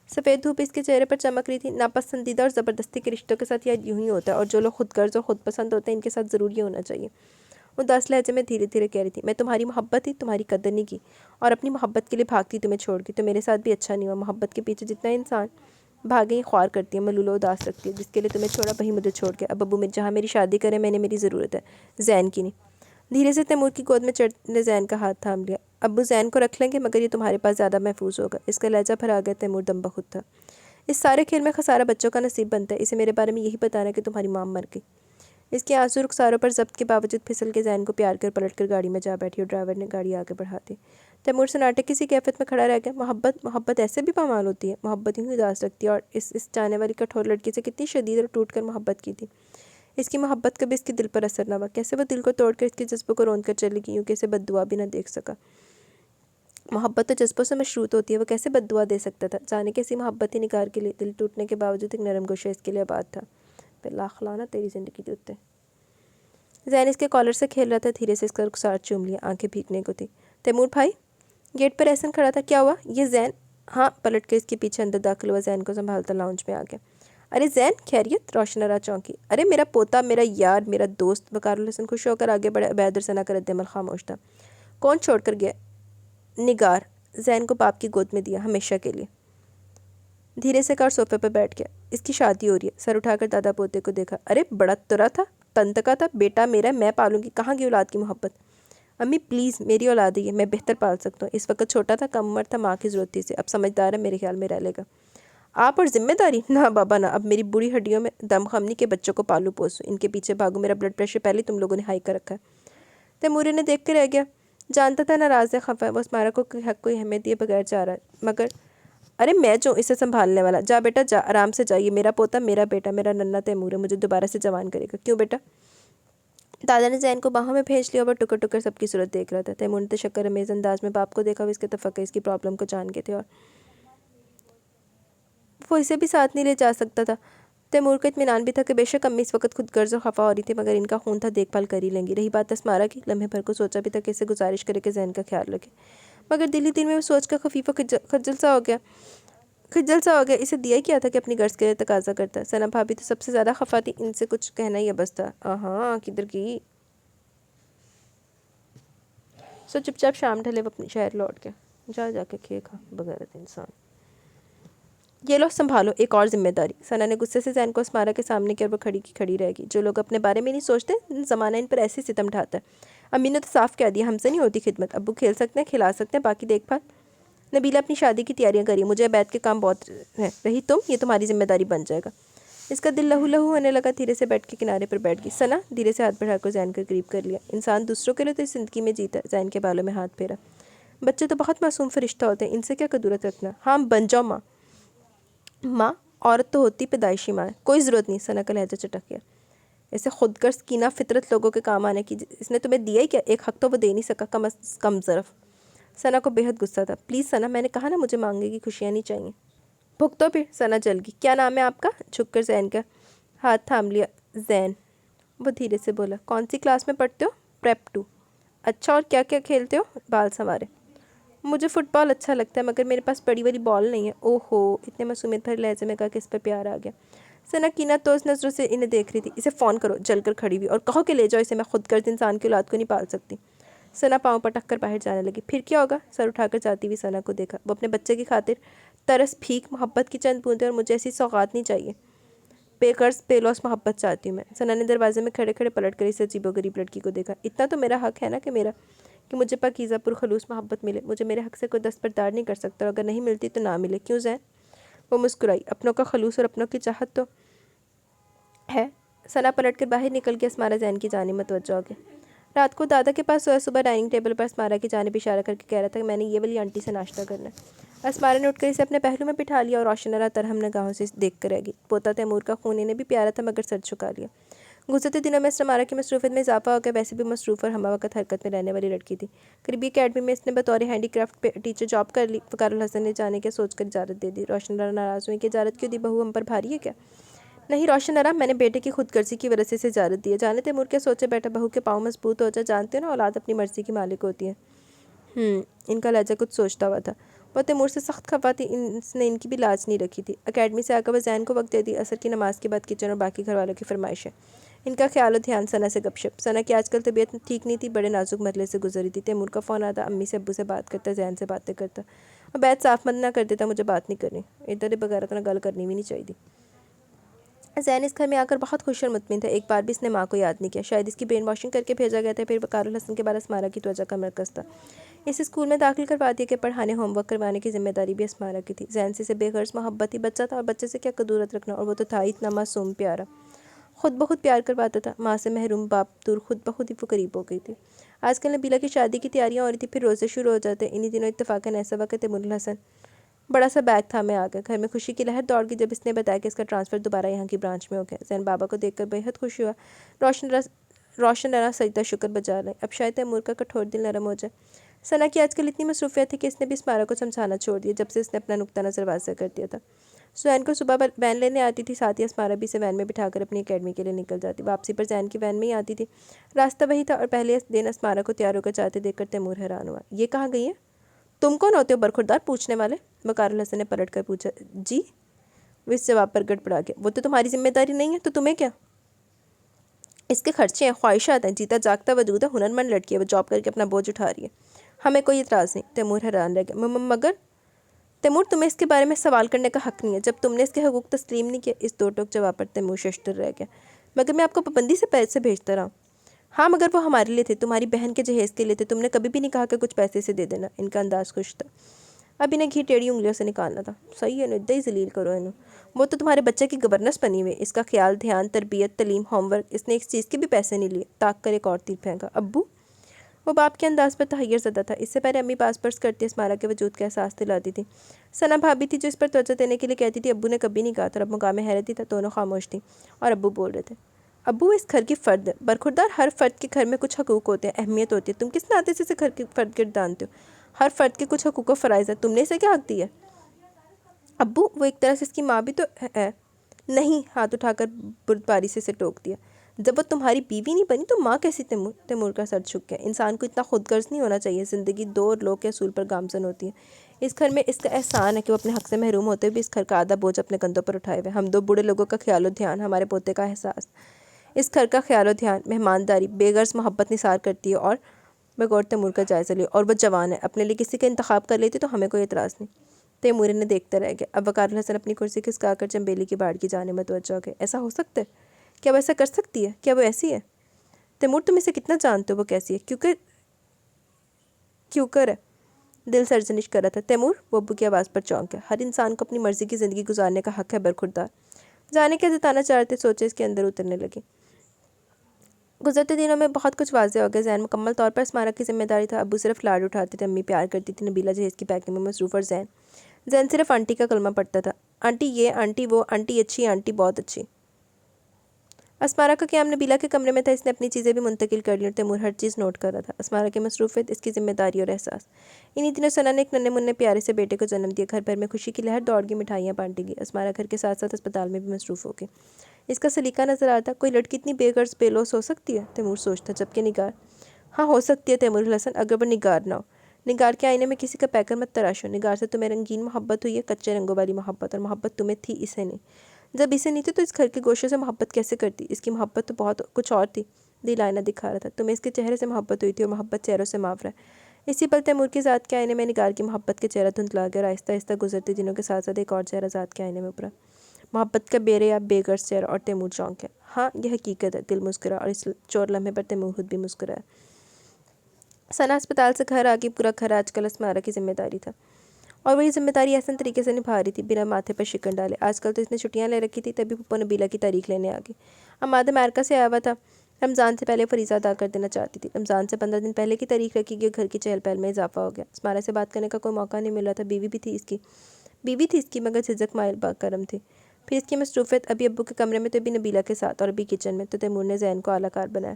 سفید دھوپ اس کے چہرے پر چمک رہی تھی. ناپسندیدہ اور زبردستی کے رشتوں کے ساتھ یہ یوں ہی ہوتا ہے اور جو لوگ خود غرض اور خود پسند ہوتے ہیں ان کے ساتھ ضرور یہ ہونا چاہیے. اداس لہجے میں دھیرے دھیرے کہہ رہی تھی. میں تمہاری محبت تھی، تمہاری قدر نہیں کی اور اپنی محبت کے لیے بھاگتی تمہیں چھوڑ کے. تو میرے ساتھ بھی اچھا نہیں ہوا. محبت کے پیچھے جتنا انسان بھاگیں خوار کرتی ہے، ملولو اداس رکھتی ہے. جس کے لیے تمہیں چھوڑا وہی مجھے چھوڑ کے. اب ابو میں جہاں میری شادی کرے میں نے میری ضرورت ہے، زین کی نہیں. دھیرے سے تیمور کی گود میں چڑھنے زین کا ہاتھ تھام لیا. ابو زین کو رکھ لیں گے مگر یہ تمہارے پاس زیادہ محفوظ ہوگا. اس کا لہجہ بھر آ گیا. تیمور دم بخود تھا. اس سارے کھیل میں خسارہ بچوں کا نصیب بنتا ہے. اسے میرے بارے میں یہی بتانا کہ تمہاری ماں مر گئی. اس کے آنسو رخساروں پر ضبط کے باوجود پھسل کے زین کو پیار کر پلٹ کر گاڑی میں جا بیٹھی اور ڈرائیور نے گاڑی آگے بڑھا دی. تیمور سناٹے کسی کیفیت میں کھڑا رہ گیا. محبت ایسے بھی پامال ہوتی ہے. محبت یوں اداس رکھتی ہے. اور اس جانے والی کٹھور لڑکی سے کتنی شدید اور ٹوٹ کر محبت کی تھی. اس کی محبت کبھی اس کے دل پر اثر نہ ہوا. کیسے وہ دل کو توڑ کر اس کے جذبوں کو روند کر چلی گئی. یوں کہ اسے بد دعا بھی نہ دیکھ سکا. محبت تو جذبوں سے مشروط ہوتی ہے. وہ کیسے بد دعا دے سکتا تھا؟ جانے کیسی محبت ہی نگار کے لیے دل ٹوٹنے کے باوجود ایک نرم گوشہ اس کے لیے آباد تھا. پھر لاکھ لانا تیری زندگی کے اوتے. زین اس کے کالر سے کھیل رہا تھا. دھیرے سے اس کا رخسار چوم لیا. آنکھیں بھیگنے کو تھی. تیمور بھائی؟ گیٹ پر احسن کھڑا تھا. کیا ہوا؟ یہ زین؟ ہاں. پلٹ کے اس کے پیچھے اندر داخل ہوا. زین کو سنبھالتا لاؤنج میں آ گیا. ارے زین خیریت؟ روشن آرا چونکی. ارے میرا پوتا، میرا یار، میرا دوست. وقار الحسن خوش ہو کر آگے بڑھے. عبید اور ثنا کا رد عمل خاموش تھا. کون چھوڑ کر گیا؟ نگار. زین کو باپ کی گود میں دیا. ہمیشہ کے لیے. دھیرے سے کار صوفے پر بیٹھ گیا. اس کی شادی ہو رہی ہے. سر اٹھا کر دادا پوتے کو دیکھا. ارے بڑا ترا تھا، تنتکا تھا. بیٹا میرا، میں پالوں گی. کہاں گئی اولاد کی محبت؟ امی پلیز، میری اولاد ہے یہ، میں بہتر پال سکتا ہوں. اس وقت چھوٹا تھا، کم عمر تھا، ماں کی ضرورت تھی اسے. اب سمجھدار ہے، میرے خیال میں رہ لے گا. آپ اور ذمہ داری؟ نہ بابا نہ. اب میری بوڑھی ہڈیوں میں دم خم نہیں کہ بچوں کو پالو پوسوں. ان کے پیچھے بھاگو. میرا بلڈ پریشر پہلے تم لوگوں نے ہائی کر رکھا ہے. تیمور نے دیکھ کے رہ گیا. جانتا تھا ناراض ہے، خفا ہے. وہ اسمارا کو حق کوئی اہمیت دیے بغیر جا رہا ہے. مگر ارے میں جو اسے سنبھالنے والا. جا بیٹا جا، آرام سے جائیے. میرا پوتا، میرا بیٹا، میرا ننھا تیمور ہے. مجھے دوبارہ سے جوان کرے گا. کیوں بیٹا؟ دادا نے زین کو باہوں میں بھیج لیا اور ٹکر ٹکر سب کی صورت دیکھ رہا تھا. تیمور نے تشکر امیز انداز میں باپ کو دیکھا. وہ اس کے تفکر، اس کی پرابلم کو جان گئے تھے اور وہ اسے بھی ساتھ نہیں لے جا سکتا تھا. تیمور کو اطمینان بھی تھا کہ بے شک امی اس وقت خود غرض اور خفا ہو رہی تھی مگر ان کا خون تھا، دیکھ بھال کر ہی لیں گی. رہی بات اسمارا کی، لمحے بھر کو سوچا بھی تھا کہ اسے گزارش کرے کہ زین کا خیال رکھے مگر دل ہی دل میں وہ سوچ کر خفیف و خجل سا ہو گیا. اسے دیا ہی کیا تھا کہ اپنی غرض کے لیے تقاضا کرتا. ثنا بھابھی تو سب سے زیادہ خفا تھی. ان سے کچھ کہنا ہی بس تھا. ہاں کدھر کی. سو چپ چاپ شام ڈھلے وہ اپنے شہر لوٹ گیا. جا کے کھے کھا بغیرت انسان. یہ لو سنبھالو ایک اور ذمہ داری. ثنا نے غصے سے زین کو اسمارا کے سامنے کیا اور وہ کھڑی کی کھڑی رہ گئی. جو لوگ اپنے بارے میں نہیں سوچتے زمانہ ان پر ایسے ستم ڈھاتا ہے. امی نے تو صاف کہہ دیا ہم سے نہیں ہوتی خدمت. ابو کھیل سکتے ہیں، کھلا سکتے ہیں، باقی دیکھ بھال. نبیلہ اپنی شادی کی تیاریاں کری. مجھے عبید کے کام بہت ہیں. رہی تم، یہ تمہاری ذمہ داری بن جائے گا. اس کا دل لہو لہو ہونے لگا. دھیرے سے بیٹھ کے کنارے پر بیٹھ گئی. ثنا دھیرے سے ہاتھ بڑھا کر زین کے قریب کر لیا. انسان دوسروں کے لیے تو اس زندگی میں جیتا ہے. زین کے بالوں میں ہاتھ پھیرا. بچے تو بہت معصوم فرشتہ ہوتے ہیں، ان سے کیا کدورت رکھنا. ہاں بن جاؤ ماں. ماں عورت تو ہوتی پیدائشی ماں ہے، کوئی ضرورت نہیں. ثنا کا لہجہ چٹک گیا. ایسے خود غرض کینہ فطرت لوگوں کے کام آنے کی اس نے تمہیں دیا ہی کیا؟ ایک حق تو وہ دے نہیں سکا کم از کم ظرف. ثنا کو بے حد غصہ تھا. پلیز ثنا، میں نے کہا نا مجھے مانگنے کی خوشیاں نہیں چاہیے. بھگتو پھر. ثنا جل گئی. کیا نام ہے آپ کا؟ جھک کر زین کا ہاتھ تھام لیا. زین. وہ دھیرے سے بولا. کون سی کلاس میں پڑھتے ہو؟ پریپ 2. اچھا، اور کیا کیا کھیلتے ہو؟ بال سنوارے. مجھے فٹ بال اچھا لگتا ہے مگر میرے پاس بڑی والی بال نہیں ہے۔ اوہو، اتنے معصومیت بھرے لہجے میں کہا کہ اس پر پیار آ گیا۔ ثنا کینہ تو اس نظروں سے انہیں دیکھ رہی تھی۔ اسے فون کرو، جل کر کھڑی ہوئی، اور کہو کہ لے جاؤ اسے، میں خود غرض انسان کی اولاد کو نہیں پال سکتی۔ ثنا پاؤں پٹک کر باہر جانے لگی۔ پھر کیا ہوگا؟ سر اٹھا کر جاتی ہوئی ثنا کو دیکھا۔ وہ اپنے بچے کی خاطر ترس، بھیک، محبت کی چند بوندیں، اور مجھے ایسی سوغات نہیں چاہیے۔ بے قرض بے لوس محبت چاہتی ہوں میں۔ ثنا نے دروازے میں کھڑے کھڑے پلٹ کر اس عجیب و غریب لڑکی کو دیکھا۔ اتنا تو میرا حق ہے نا کہ مجھے پاکیزہ پرخلوص محبت ملے۔ مجھے میرے حق سے کوئی دستبردار نہیں کر سکتا، اور اگر نہیں ملتی تو نہ ملے، کیوں زین؟ وہ مسکرائی۔ اپنوں کا خلوص اور اپنوں کی چاہت تو ہے۔ ثنا پلٹ کر باہر نکل کے اسمارا زین کی جانب متوجہ ہو گیا۔ رات کو دادا کے پاس سویا، صبح ڈائننگ ٹیبل پر اسمارا کی جانب اشارہ کر کے کہہ رہا تھا کہ میں نے یہ والی آنٹی سے ناشتہ کرنا ہے۔ اسمارا نے اٹھ کر اسے اپنے پہلو میں بٹھا لیا اور روشن آرا ترہم نگاہوں سے دیکھ کر رہ گئی۔ پوتا تیمور کا خون انہیں بھی پیارا تھا مگر سر جھکا لیا۔ گزرتے دنوں میں اسمارا کی مصروفیت میں اضافہ ہو گیا۔ ویسے بھی مصروف اور ہمہ وقت حرکت میں رہنے والی لڑکی تھی۔ قریبی اکیڈمی میں اس نے بطور ہینڈی کرافٹ ٹیچر جاب کر لی۔ وقار الحسن نے جانے کے سوچ کر اجازت دے دی۔ روشن آرا ناراض ہوئی کہ اجازت کیوں دی؟ بہو ہم پر بھاری ہے کیا؟ نہیں روشن آرا، میں نے بیٹے کی خود غرضی کی وجہ سے اسے اجازت دی ہے۔ جانے تیمور کے سوچے بیٹھا، بہو کے پاؤں مضبوط ہو جائے، جانتے ہو نا اولاد اپنی مرضی کی مالک ہوتی ہے۔ ان کا لہجہ کچھ سوچتا ہوا تھا۔ وہ تیمور سے سخت خفا تھی، اس نے ان کی بھی لاج نہیں رکھی تھی۔ اکیڈمی سے آ کر وہ زین کو وقت دے دی۔ عصر کی نماز کے بعد کچن اور باقی گھر والوں کی فرمائش ہے۔ ان کا خیال و دھیان ثنا سے گپ شپ۔ ثنا کی آج کل طبیعت ٹھیک نہیں تھی، بڑے نازک مرحلے سے گزر رہی تھی۔ تیمور کا فون آتا، امی سے ابو سے بات کرتا، زین سے باتیں کرتا، اور بیت صاف منع کر دیتا مجھے بات نہیں کرنی، ادھر بغیر اتنا گل کرنی بھی نہیں چاہیے۔ زین اس گھر میں آ کر بہت خوش اور مطمئن تھا۔ ایک بار بھی اس نے ماں کو یاد نہیں کیا۔ شاید اس کی برین واشنگ کر کے بھیجا گیا تھا، پھر وقار الحسن کے بعد اسمارا کی توجہ کا مرکز تھا۔ اسے اسکول میں داخل کروا دیا کہ پڑھانے، ہوم ورک کروانے کی ذمہ داری بھی اسمارا کی تھی۔ زین سے اسے بے غرض محبت تھی، بچہ تھا اور بچے سے کیا کدورت رکھنا، اور وہ تو تھا ہی اتنا معصوم پیارا۔ خود بخود پیار کرواتا تھا۔ ماں سے محروم باپ دور، خود بخود ہی وہ قریب ہو گئی تھی۔ آج کل نبیلہ کی شادی کی تیاریاں ہو رہی تھی، پھر روزے شروع ہو جاتے۔ انہی دنوں اتفاقاً ایسا وقت تیمور الحسن بڑا سا بیگ تھامے آ گیا۔ گھر میں خوشی کی لہر دوڑ گئی جب اس نے بتایا کہ اس کا ٹرانسفر دوبارہ یہاں کی برانچ میں ہو گیا۔ زین بابا کو دیکھ کر بے حد خوش ہوا۔ روشن آرا سجدہ شکر بجا لیں، اب شاید تیمور کا کٹھور دل نرم ہو جائے۔ ثنا کی آج کل اتنی مصروفیت تھی کہ اس نے بھی اسمارا کو سمجھانا چھوڑ دیا جب سے اس نے اپنا نقطہ نظر واضح کر دیا تھا۔ زین کو صبح وین لینے آتی تھی، ساتھ ہی اسمارا بھی اسے وین میں بٹھا کر اپنی اکیڈمی کے لیے نکل جاتی۔ واپسی پر زین کی وین میں ہی آتی تھی۔ راستہ وہی تھا، اور پہلے دن اسمارا کو تیار ہو کر جاتے دیکھ کر تیمور حیران ہوا۔ یہ کہاں گئی ہے؟ تم کون ہوتے ہو برخوردار پوچھنے والے؟ وقار الحسن نے پلٹ کر پوچھا۔ جی؟ وہ اس جواب پر گڑ پڑا گیا۔ وہ تو تمہاری ذمہ داری نہیں ہے تو تمہیں کیا؟ اس کے خرچے ہیں، خواہشات ہیں، جیتا جاگتا وجود ہے، ہنرمند لڑکی ہے، وہ جاب کر کے اپنا بوجھ اٹھا رہی ہے، ہمیں کوئی اعتراض نہیں۔ تیمور حیران رہ گیا۔ مگر تیمور، تمہیں اس کے بارے میں سوال کرنے کا حق نہیں ہے جب تم نے اس کے حقوق تسلیم نہیں کیا۔ اس دو ٹوک جواب پر تیمور ششدر رہ گیا۔ مگر میں آپ کو پابندی سے پیسے بھیجتا رہا ہوں۔ ہاں مگر وہ ہمارے لیے تھے، تمہاری بہن کے جہیز کے لیے تھے، تم نے کبھی بھی نہیں کہا کہ کچھ پیسے سے دے دینا۔ ان کا انداز خوش تھا۔ اب انہیں گھی ٹیڑھی انگلیوں سے نکالنا تھا۔ صحیح ہے، ادھر ہی ذلیل کرو انہوں۔ وہ تو تمہارے بچے کی گورننس بنی ہوئی، اس کا خیال، دھیان، تربیت، تعلیم، ہوم ورک، اس نے ایک چیز کے بھی پیسے نہیں لیے۔ تاک کر ایک اور تیر پھینکا۔ ابو؟ وہ باپ کے انداز پر تحیر زدہ تھا۔ اس سے پہلے امی پاس پرس کرتی اسمارا کے وجود کا احساس دلاتی تھی۔ ثنا بھابی تھی جو اس پر توجہ دینے کے لیے کہتی تھی۔ ابو نے کبھی نہیں کہا تھا، اور اب مقام حیرت ہی تھا۔ دونوں خاموش تھیں اور ابو بول رہے تھے۔ ابو اس گھر کی فرد ہے برخوردار، ہر فرد کے گھر میں کچھ حقوق ہوتے ہیں، اہمیت ہوتی ہے۔ تم کس ناطے سے اسے گھر کے فرد گردانتے ہو؟ ہر فرد کے کچھ حقوق و فرائض ہیں، تم نے اسے کیا حق دیا؟ ابو، وہ ایک طرح سے اس کی ماں بھی تو ہے۔ نہیں، ہاتھ اٹھا کر بردباری سے اسے ٹوک دیا۔ جب وہ تمہاری بیوی نہیں بنی تو ماں کیسی؟ تیمور کا سر جھک گیا۔ انسان کو اتنا خود غرض نہیں ہونا چاہیے۔ زندگی دو لوگ کے اصول پر گامزن ہوتی ہے۔ اس گھر میں اس کا احسان ہے کہ وہ اپنے حق سے محروم ہوتے بھی اس گھر کا آدھا بوجھ اپنے کندھوں پر اٹھائے ہوئے۔ ہم دو بوڑھے لوگوں کا خیال و دھیان، ہمارے پوتے کا احساس، اس گھر کا خیال و دھیان، مہمانداری، بے غرض محبت نثار کرتی ہے۔ اور بغور تیمور کا جائزہ لیا، اور وہ جوان ہے، اپنے لیے کسی کا انتخاب کر لیتی تو ہمیں کوئی اعتراض نہیں۔ تیمور نے دیکھتا رہ گیا۔ اب وقار الحسن اپنی کرسی کھسکا کر چنبیلی کی باڑ کی جانب متوجہ ہو گئے۔ ایسا ہو سکتا ہے؟ کیا وہ ایسا کر سکتی ہے؟ کیا وہ ایسی ہے؟ تیمور، تم اسے کتنا جانتے ہو وہ کیسی ہے؟ کیوں کر ہے؟ دل سرزنش کر رہا تھا۔ تیمور، وہ ابو کی آواز پر چونک گیا۔ ہر انسان کو اپنی مرضی کی زندگی گزارنے کا حق ہے برخوردار۔ جانے کیا جتانا چاہتے سوچے اس کے اندر اترنے لگی۔ گزرتے دنوں میں بہت کچھ واضح ہو گیا۔ زین مکمل طور پر اسمارا کی ذمہ داری تھا۔ ابو صرف لاڈ اٹھاتے تھے، امی پیار کرتی تھی، نبیلہ جہیز کی پیکنگ میں مصروف، اور زین صرف آنٹی کا کلمہ پڑھتا تھا۔ آنٹی یہ، آنٹی وہ، آنٹی اچھی، آنٹی بہت اچھی۔ اسمارا کا قیام نبیلہ کے کمرے میں تھا۔ اس نے اپنی چیزیں بھی منتقل کر لی، اور تیمور ہر چیز نوٹ کر رہا تھا۔ اسمارا کی مصروفیت، اس کی ذمہ داری اور احساس۔ انہی دنوں ثنا نے ایک ننھے منھے پیارے سے بیٹے کو جنم دیا۔ گھر بھر میں خوشی کی لہر دوڑ گئی، مٹھائیاں بانٹی گئی۔ اسمارا گھر کے ساتھ ساتھ اسپتال میں بھی مصروف ہو گئی۔ اس کا سلیقہ نظر آتا۔ کوئی لڑکی اتنی بے غرض بے لوث ہو سکتی ہے؟ تیمور سوچتا، جبکہ نگار، ہاں ہو سکتی ہے تیمور الحسن، اگر وہ نگار نہ ہو۔ निगार के आईने में किसी का पैकर मत तराशो। निगार से तुम्हें रंगीन मोहब्बत हुई है, कच्चे रंगों वाली मोहब्बत, और मोहब्बत तुम्हें थी, इसे नहीं। जब इसे नहीं थी तो इस घर के गोशे से मोहब्बत कैसे करती? इसकी मोहब्बत तो बहुत कुछ और थी। दिल आईना दिखा रहा था। तुम्हें इसके चेहरे से मोहब्बत हुई थी, और मोहब्बत चेहरों से माफ रहा है। इसी पल तैमूर की ज़ात के आईने में निगार की मोहब्बत के चेहरा धुंधला गया, और आहिस्ता आहिस्ता गुजरते दिनों के साथ साथ एक और चेहरा ज़ात के आईने में उभरा। मोहब्बत का बेरया बेगर्स चेहरा, और तैमूर चौंक है। हाँ, यह हकीकत है। दिल मुस्कुरा, और इस चोर लम्हे पर तैमूर खुद भी मुस्कुराया। सना अस्पताल से घर आ गई। पूरा घर आजकल अस्मारा की जिम्मेदारी था, और वही जिम्मेदारी ऐसे तरीके से निभा रही थी, बिना माथे पर शिकन डाले। आजकल तो इसने छुट्टियां ले रखी थी, तभी पप्पा नबीला की तारीख लेने आ गई। अमाद अमेरिका से आया हुआ था। रमज़ान से पहले फरीज़ा अदा कर देना चाहती थी। रमज़ान से 15 दिन पहले की तारीख रखी गई। घर की चहल पहल में इजाफा हो गया। अस्मारा से बात करने का कोई मौका नहीं मिला था। बीवी थी इसकी, मगर झिझक माइल बाकरम थी। फिर इसकी मसरूफियत, अभी अब्बू के कमरे में तो अभी नबीला के साथ, और अभी किचन में। तो तैमूर ने जैन को आलाकार बनाया।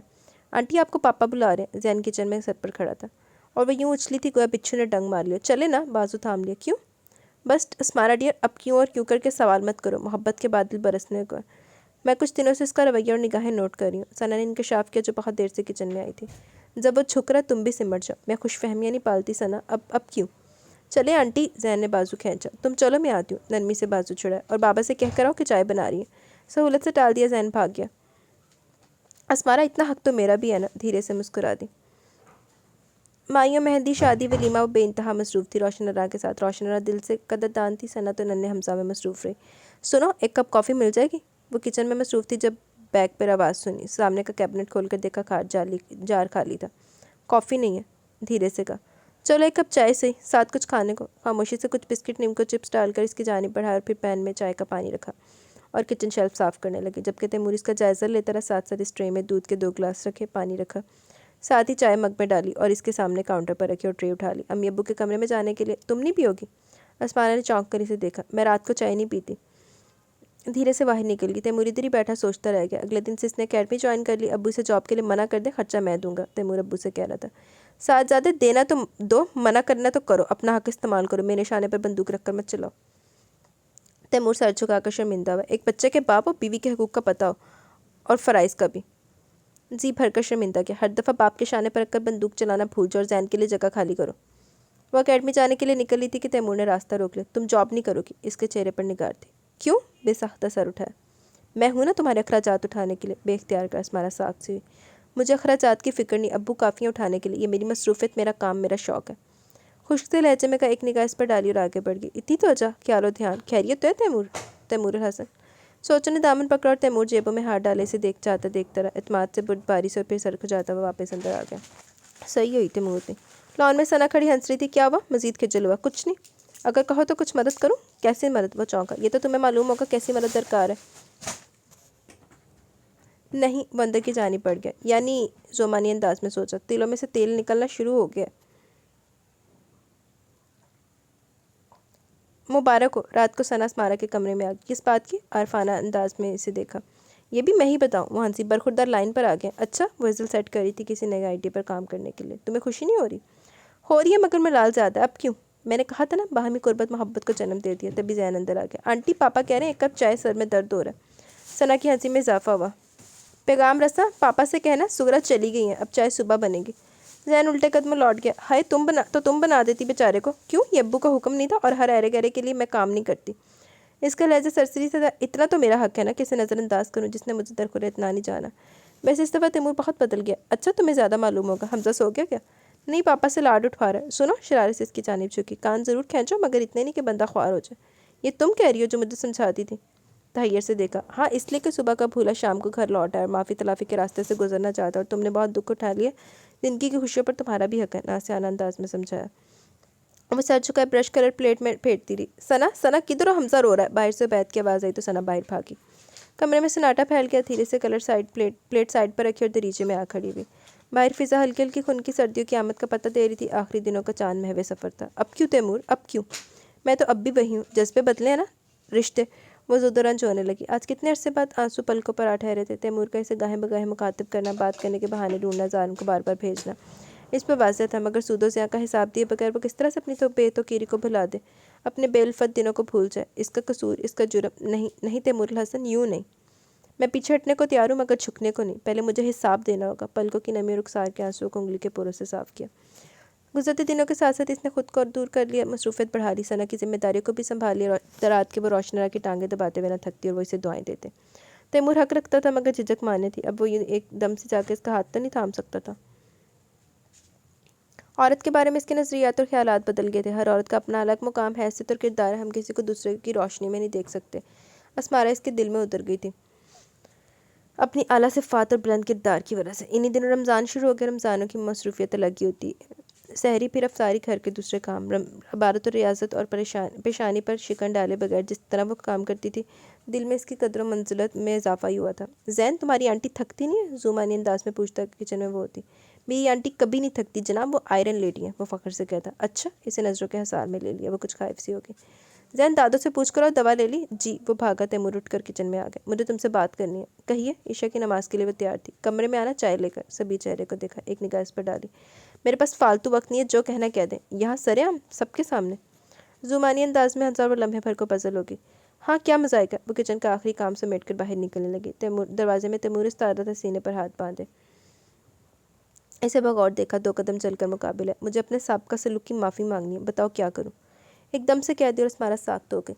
आंटी, आपको पापा बुला रहे हैं। जैन किचन में सर पर खड़ा था, और वह यूँ उछली थी गोया बिच्छू ने डंग मार लिया। चले ना, बाजू थाम लिया। क्यों? बस अस्मारा डियर, अब क्यों और क्यों करके सवाल मत करो। मोहब्बत के बादल बरसने को। मैं कुछ दिनों से इसका रवैया और निगाहें नोट कर रही हूँ। सना ने इंकशाफ किया, जो बहुत देर से किचन में आई थी। जब वो झुक रहा, तुम भी सिमट जाओ। मैं खुश फहमियाँ नहीं पालती सना। अब क्यों? चले आंटी, जैन ने बाजू खींचा। तुम चलो, मैं आती हूँ। नरमी से बाजू छुड़ाया, और बाबा से कह कर आओ कि चाय बना रही है। सहूलत से टाल दिया। जैन भाग गया। अस्मारा, इतना हक तो मेरा भी है ना, धीरे से मुस्कुरा दी। माइयों मेहंदी, शादी, वलीमा वो बेइंतहा मसरूफ़ थी रोशन अरा के साथ। रोशन अरा दिल से कदरदान थी। सना तो नन्हे हमजा में मसरूफ़ रही। सुनो, एक कप कॉफ़ी मिल जाएगी? वो किचन में मसरूफ़ थी जब बैग पर आवाज़ सुनी। सामने का कैबिनेट खोलकर देखा, जार खाली था। कॉफ़ी नहीं है, धीरे से कहा। चलो एक कप चाय से, साथ कुछ खाने को। खामोशी से कुछ बिस्किट, निम्को चिप्स डालकर इसकी जानिब बढ़ाया, और फिर पैन में चाय का पानी रखा और किचन शेल्फ साफ़ करने लगे। जबकि तैमूर इसका जायज़ा लेता रहा, साथ साथ इस ट्रे में दूध के 2 गिलास रखे, पानी रखा, साथ ही चाय मग में डाली और इसके सामने काउंटर पर रखी और ट्रे उठा ली। अम्मी अब्बू के कमरे में जाने के लिए। तुम नहीं पियोगी? अस्माना ने चौंक कर इसे देखा। मैं रात को चाय नहीं पीती। धीरे से बाहर निकल गई। तैमूर इधर ही बैठा सोचता रह गया। अगले दिन से इसने अकेडमी ज्वाइन कर ली। अब्बू से जॉब के लिए मना कर दे, खर्चा मैं दूंगा, तैमूर अब्बू से कह रहा था। साथ ज़्यादा देना तो दो, मना करना तो करो, अपना हक इस्तेमाल करो, मेरे शाने पर बंदूक रखकर मत चलाओ। तैमूर सर झुकाकर शर्मिंदा हुआ। एक बच्चे के बाप और बीवी के हकूक़ का पता हो, और फ़राइज़ का भी। जी भरकर शर्मिंदा किया। हर दफ़ा बाप के शाने पर रखकर बंदूक चलाना भूल जाओ, और जैन के लिए जगह खाली करो। वो अकेडमी जाने के लिए निकली थी कि तैमूर ने रास्ता रोक लिया। तुम जॉब नहीं करोगी? इसके चेहरे पर निगार थी। क्यों? बेसाख्ता सर उठाया। मैं हूँ ना तुम्हारे अखराजात उठाने के लिए। बेख्तियार का अस्मारा साक्ष हुई। मुझे अखराजात की फ़िक्र नहीं, अब्बू काफ़ियाँ उठाने के लिए। ये मेरी मसरूफ़ियत, मेरा काम, मेरा शौक़ है। खुश्क से लहजे में का एक निगाह इस पर डाली और आगे बढ़ गई। इतनी तो वजह, ख्याल और ध्यान, खैरियत तो है तैमूर? तैमूर हसन। सोचो ने दामन पकड़ा, और तैमूर जेबों में हाथ डाले इसे देखता रहा। इत्मीनान से बुर्दबारी से, और फिर सर खुजाता हुआ वापस अंदर आ गया। सही हुई तैमूर ने। लॉन में सना खड़ी हंस रही थी। क्या हुआ? मज़ीद खिजल हुआ। कुछ नहीं। अगर कहो तो कुछ मदद करूँ? कैसी मदद? वो चौंका। ये तो तुम्हें मालूम होगा कैसी मदद दरकार है। नहीं, वो अंदर की जानी पड़ गया। यानी जोमानी अंदाज में सोचा। तिलों में से तेल निकलना शुरू हो गया। मुबारक हो। रात को सना अस्मारा के कमरे में आ गई। किस बात की? आरफाना अंदाज में इसे देखा। ये भी मैं ही बताऊँ? वो हंसी बरखुरदार लाइन पर आ गया। अच्छा, वो हज़ल सेट कर रही थी किसी नए आइडिया पर काम करने के लिए। तुम्हें खुशी नहीं हो रही? हो रही है, मगर मैं लाल ज़्यादा। अब क्यों? मैंने कहा था ना, बाहमी कुर्बत मोहब्बत को जन्म दे दिया। तभी जैन अंदर आ गया। आंटी, पापा कह रहे हैं एक कप चाय, सर में दर्द हो रहा है। सना की हंसी में इजाफा हुआ। पैगाम रसा, पापा से कहना सुगरा चली गई हैं, अब चाय सुबह बनेगी। जैन उल्टे कदम लौट गया। हाय, तुम बना देती बेचारे को। क्यों? ये अब्बू का हुक्म नहीं था, और हर अरे गहरे के लिए मैं काम नहीं करती। इसका लहजा सरसरी से था। इतना तो मेरा हक है ना कि इसे नज़रअंदाज करूँ, जिसने मुझे दरखुर इतना नहीं जाना। वैसे इस दफ़ा तैमूर बहुत बदल गया। अच्छा, तुम्हें ज़्यादा मालूम होगा। हमजा सो गया क्या? नहीं, पापा से लाड उठवा रहा है। सुनो, शरारत से इसकी जानिब झुकी। कान ज़रूर खींचो, मगर इतने नहीं कि बंदा ख्वार हो जाए। ये तुम कह रही हो जो मुझे समझाती थी? तहैर से देखा। हाँ, इसलिए कि सुबह का भूला शाम को घर लौट आया, और माफ़ी तलाफ़ी के रास्ते से गुजरना चाहता, और तुमने बहुत दुख उठा लिया। ज़िंदगी की खुशियों पर तुम्हारा भी हक है, नासियाना अंदाज में समझाया। वो सर झुकाए ब्रश कर प्लेट में फेंटती रही। सना किधर हो? हमजा रो रहा है। बाहर से बैत की आवाज़ आई तो सना बाहर भागी। कमरे में सन्नाटा फैल गया। धीरे से कलर प्लेट साइड पर रखी और दरीचे में आ खड़ी हुई। बाहर फिज़ा हल्की हल्की खुन की सर्दियों की आमद का पता दे रही थी। आखिरी दिनों का चांद महवे सफ़र था। अब क्यों तैमूर, अब क्यों? मैं तो अब भी वही हूँ। जज्बे बदले हैं ना, रिश्ते। वो ज़ुदरंज होने लगी। आज कितने अरसे बाद आंसू पलकों पर आ ठहरे थे। तैमूर का इसे गाहे बगाहे मुखातिब करना, बात करने के बहाने ढूंढना, जान को बार बार भेजना, इस पर वाज़ेह था। मगर सूदो ज़िया का हिसाब दिए बगैर वो किस तरह से अपनी तो बेतौकीरी को भुला दे, अपने बेलफत दिनों को भूल जाए। इसका कसूर, इसका जुर्म नहीं। नहीं तैमूर हसन, यूँ नहीं। मैं पीछे हटने को तैयार हूँ, मगर झुकने को नहीं। पहले मुझे हिसाब देना होगा। पलकों की नमी रुखसार के आंसुओं को उंगली के पोरों से साफ किया। गुजरते दिनों के साथ साथ इसने खुद को और दूर कर लिया, मसरूफियत बढ़ा ली, सना की जिम्मेदारियों को भी संभाल लिया। रात के वो रोशनरा की टांगें दबाते हुए ना थकती और वो इसे दुआएं देते। तैमूर हक रखता था मगर झिझक माने थी। अब वो ये एकदम से जाकर इसका हाथ तो नहीं थाम सकता था। औरत के बारे में इसके नज़रियात और ख्यालात बदल गए थे। हर औरत का अपना अलग मुकाम, हैसियत और किरदार है। हम किसी को दूसरे की रोशनी में नहीं देख सकते। असमारा इसके दिल में उतर गई थी अपनी आला सिफ़ात और बुलंद किरदार की वजह से। इन्हीं दिनों रमज़ान शुरू हो गया। रमज़ानों की मसरूफियत अलग ही होती है। सहरी, फिर अफ्तारी, घर के दूसरे काम, इबादत और रियाजत और पेशानी पर शिकन डाले बगैर जिस तरह वो काम करती थी, दिल में इसकी कदर मंजिलत में इजाफा ही हुआ था। जैन, तुम्हारी आंटी थकती नहीं है? ज़ुमानी अंदाज में पूछता। किचन में वो होती। मेरी आंटी कभी नहीं थकती जनाब, वो आयरन लेडी है, वो फ़ख्र से कहता। अच्छा, इसे नज़रों के हसार में ले लिया। वो कुछ खाइफ सी होगी। जैन, दादो से पूछ कर और दवा ले ली? जी। वो भागा। तैमूर उठ कर किचन में आ गया। मुझे तुमसे बात करनी है। कहिए। ईशा की नमाज के लिए वो तैयार थी। कमरे में आना, चाय लेकर। सभी चेहरे को देखा, एक निगाह इस पर डाली। मेरे पास फालतू वक्त नहीं है, जो कहना कह दें। यहाँ सरेआम सबके सामने? ज़ुमानी अंदाज में हज़ारों लम्हे भर को पजल होगी। हाँ, क्या मजा आएगा। वो किचन का आखिरी काम समेट कर बाहर निकलने लगी। दरवाजे में तैमूर इस्तादा था, सीने पर हाथ बांधे। इसे बगौर देखा। 2 कदम चलकर मुकाबिल है। मुझे अपने साबका सलूक की माफ़ी मांगनी है। बताओ क्या करूँ? एकदम से कह दिया और तुम्हारा साख्त हो गई।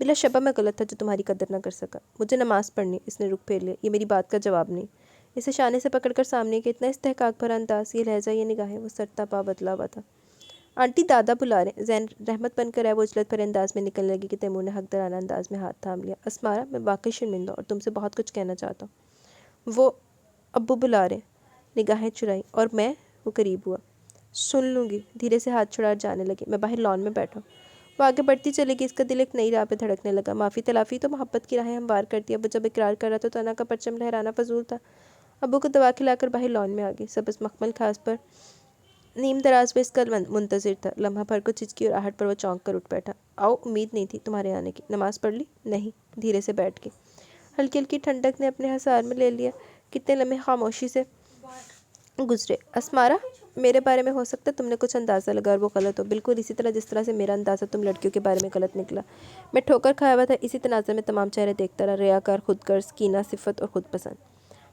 बिला शबा मैं गलत था जो तुम्हारी कदर ना कर सका। मुझे नमाज पढ़नी। इसने रुख फेर लिया। ये मेरी बात का जवाब नहीं। इसे शाने से पकड़कर सामने के इतना इस्तेहकाक भरा अंदाज, ये लहजा, ये निगाहें। वो सरता पा बदला हुआ था। आंटी, दादा बुला रहे। जैन रहमत बनकर है वो उजलत भरे अंदाज में निकलने लगी कि तैमूर ने हकदराना अंदाज में हाथ थाम लिया। असमारा, मैं वाकई शर्मिंदा और तुमसे बहुत कुछ कहना चाहता हूँ। वो अब्बू बुला रहे। निगाहें चुराई। और मैं? वो करीब हुआ। सुन लूँगी। धीरे से हाथ छुड़ा जाने लगी। मैं बाहर लॉन में बैठा। वो आगे बढ़ती चली गई। इसका दिल एक नई राह पे धड़कने लगा। माफ़ी तलाफ़ी तो मोहब्बत की राहें हमवार करती है। अब जब इकरार कर रहा था तो अना का परचम लहराना फजूल था। अब्बू को दवा खिलाकर बाहर लॉन में आ गई। सबस मखमल खास पर नीम दराज पे इसका मुंतजिर था। लम्हा भर को चिचकी और आहट पर वो चौंक कर उठ बैठा। आओ, उम्मीद नहीं थी तुम्हारे आने की। नमाज पढ़ ली? नहीं। धीरे से बैठ गई। हल्की हल्की ठंडक ने अपने हसार में ले लिया। कितने लम्हे खामोशी से गुजरे। असमारा, मेरे बारे में हो सकता है तुमने कुछ अंदाज़ा लगा और वो गलत हो, बिल्कुल इसी तरह जिस तरह से मेरा अंदाज़ा तुम लड़कियों के बारे में गलत निकला। मैं ठोकर खाया हुआ था। इसी तनाज़े में तमाम चेहरे देखता रहा। रियाकार, खुदगर्ज़, कीना, सिफत और खुद पसंद।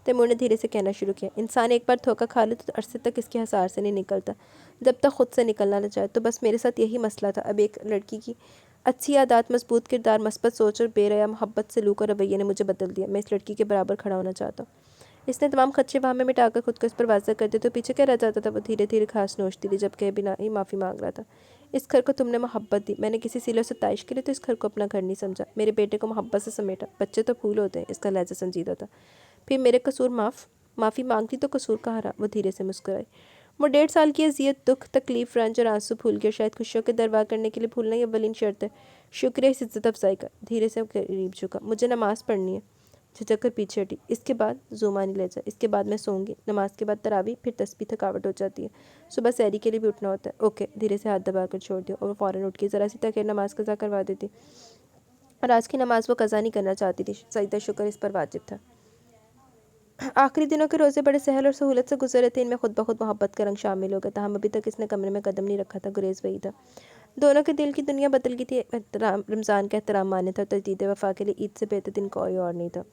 तैमूर ने धीरे से कहना शुरू किया। इंसान एक बार धोखा खा ले तो अरसे तक इसके हसार से नहीं निकलता, जब तक खुद से निकलना न चाहे। तो बस मेरे साथ यही मसला था। अब एक लड़की की अच्छी आदत, मजबूत किरदार, मस्बत सोच और बेरया मोहब्बत सलूक और रवैये ने मुझे बदल दिया। मैं इस लड़की के बराबर खड़ा होना चाहता हूँ। इसने तमाम खदशे वहाँ में मिटाकर खुद को इस पर वाज़ह कर दिया। तो पीछे क्या रह जाता था? वो धीरे धीरे खास नोचती थी, जब कहे बिना ही माफ़ी मांग रहा था। इस घर को तुमने मोहब्बत दी, मैंने किसी सिले से ताइश के लिए तो इस घर को अपना घर नहीं समझा। मेरे बेटे को मोहब्बत से समेटा। बच्चे तो फूल होते हैं। इसका लहजा संजीदा था। फिर मेरे कसूर माफ़ी मांगती तो कसूर कहाँ रहा? वो धीरे से मुस्कुराई। वो 1.5 साल की अजियत, दुख, तकलीफ, रंज और आंसू भूल गया। शायद खुशियों के दरबार करने के लिए भूलना ही अव्वलीन शर्त है। शुक्रिया इस इज्जत अफजाई का। धीरे से करीब झुका। मुझे नमाज़ पढ़नी है। झिझक कर पीछे हटी। इसके बाद ज़ुमानी ले जा। इसके बाद मैं सोऊंगी। नमाज के बाद तरावी, फिर तस्बीह। थकावट हो जाती है। सुबह सैरी के लिए भी उठना होता है। ओके। धीरे से हाथ दबा कर छोड़ दिया और वो फ़ौरन उठ गई। ज़रा सी तक नमाज कज़ा करवा देती। और आज की नमाज वो कज़ा नहीं करना चाहती थी। सजदा शुक्र इस पर वाजिब था। आखिरी दिनों के रोज़े बड़े सहल और सहूलत से गुजर रहे थे। इनमें खुद ब खुद मोहब्बत का रंग शामिल हो गया था। हम अभी तक इसने कमरे में कदम नहीं रखा था। गुरेज वही था। दोनों के दिल की दुनिया बदल गई थी। रमज़ान का एहतराम माने था। तजदीद वफ़ा के लिए ईद से बेहतर दिन कोई और नहीं था।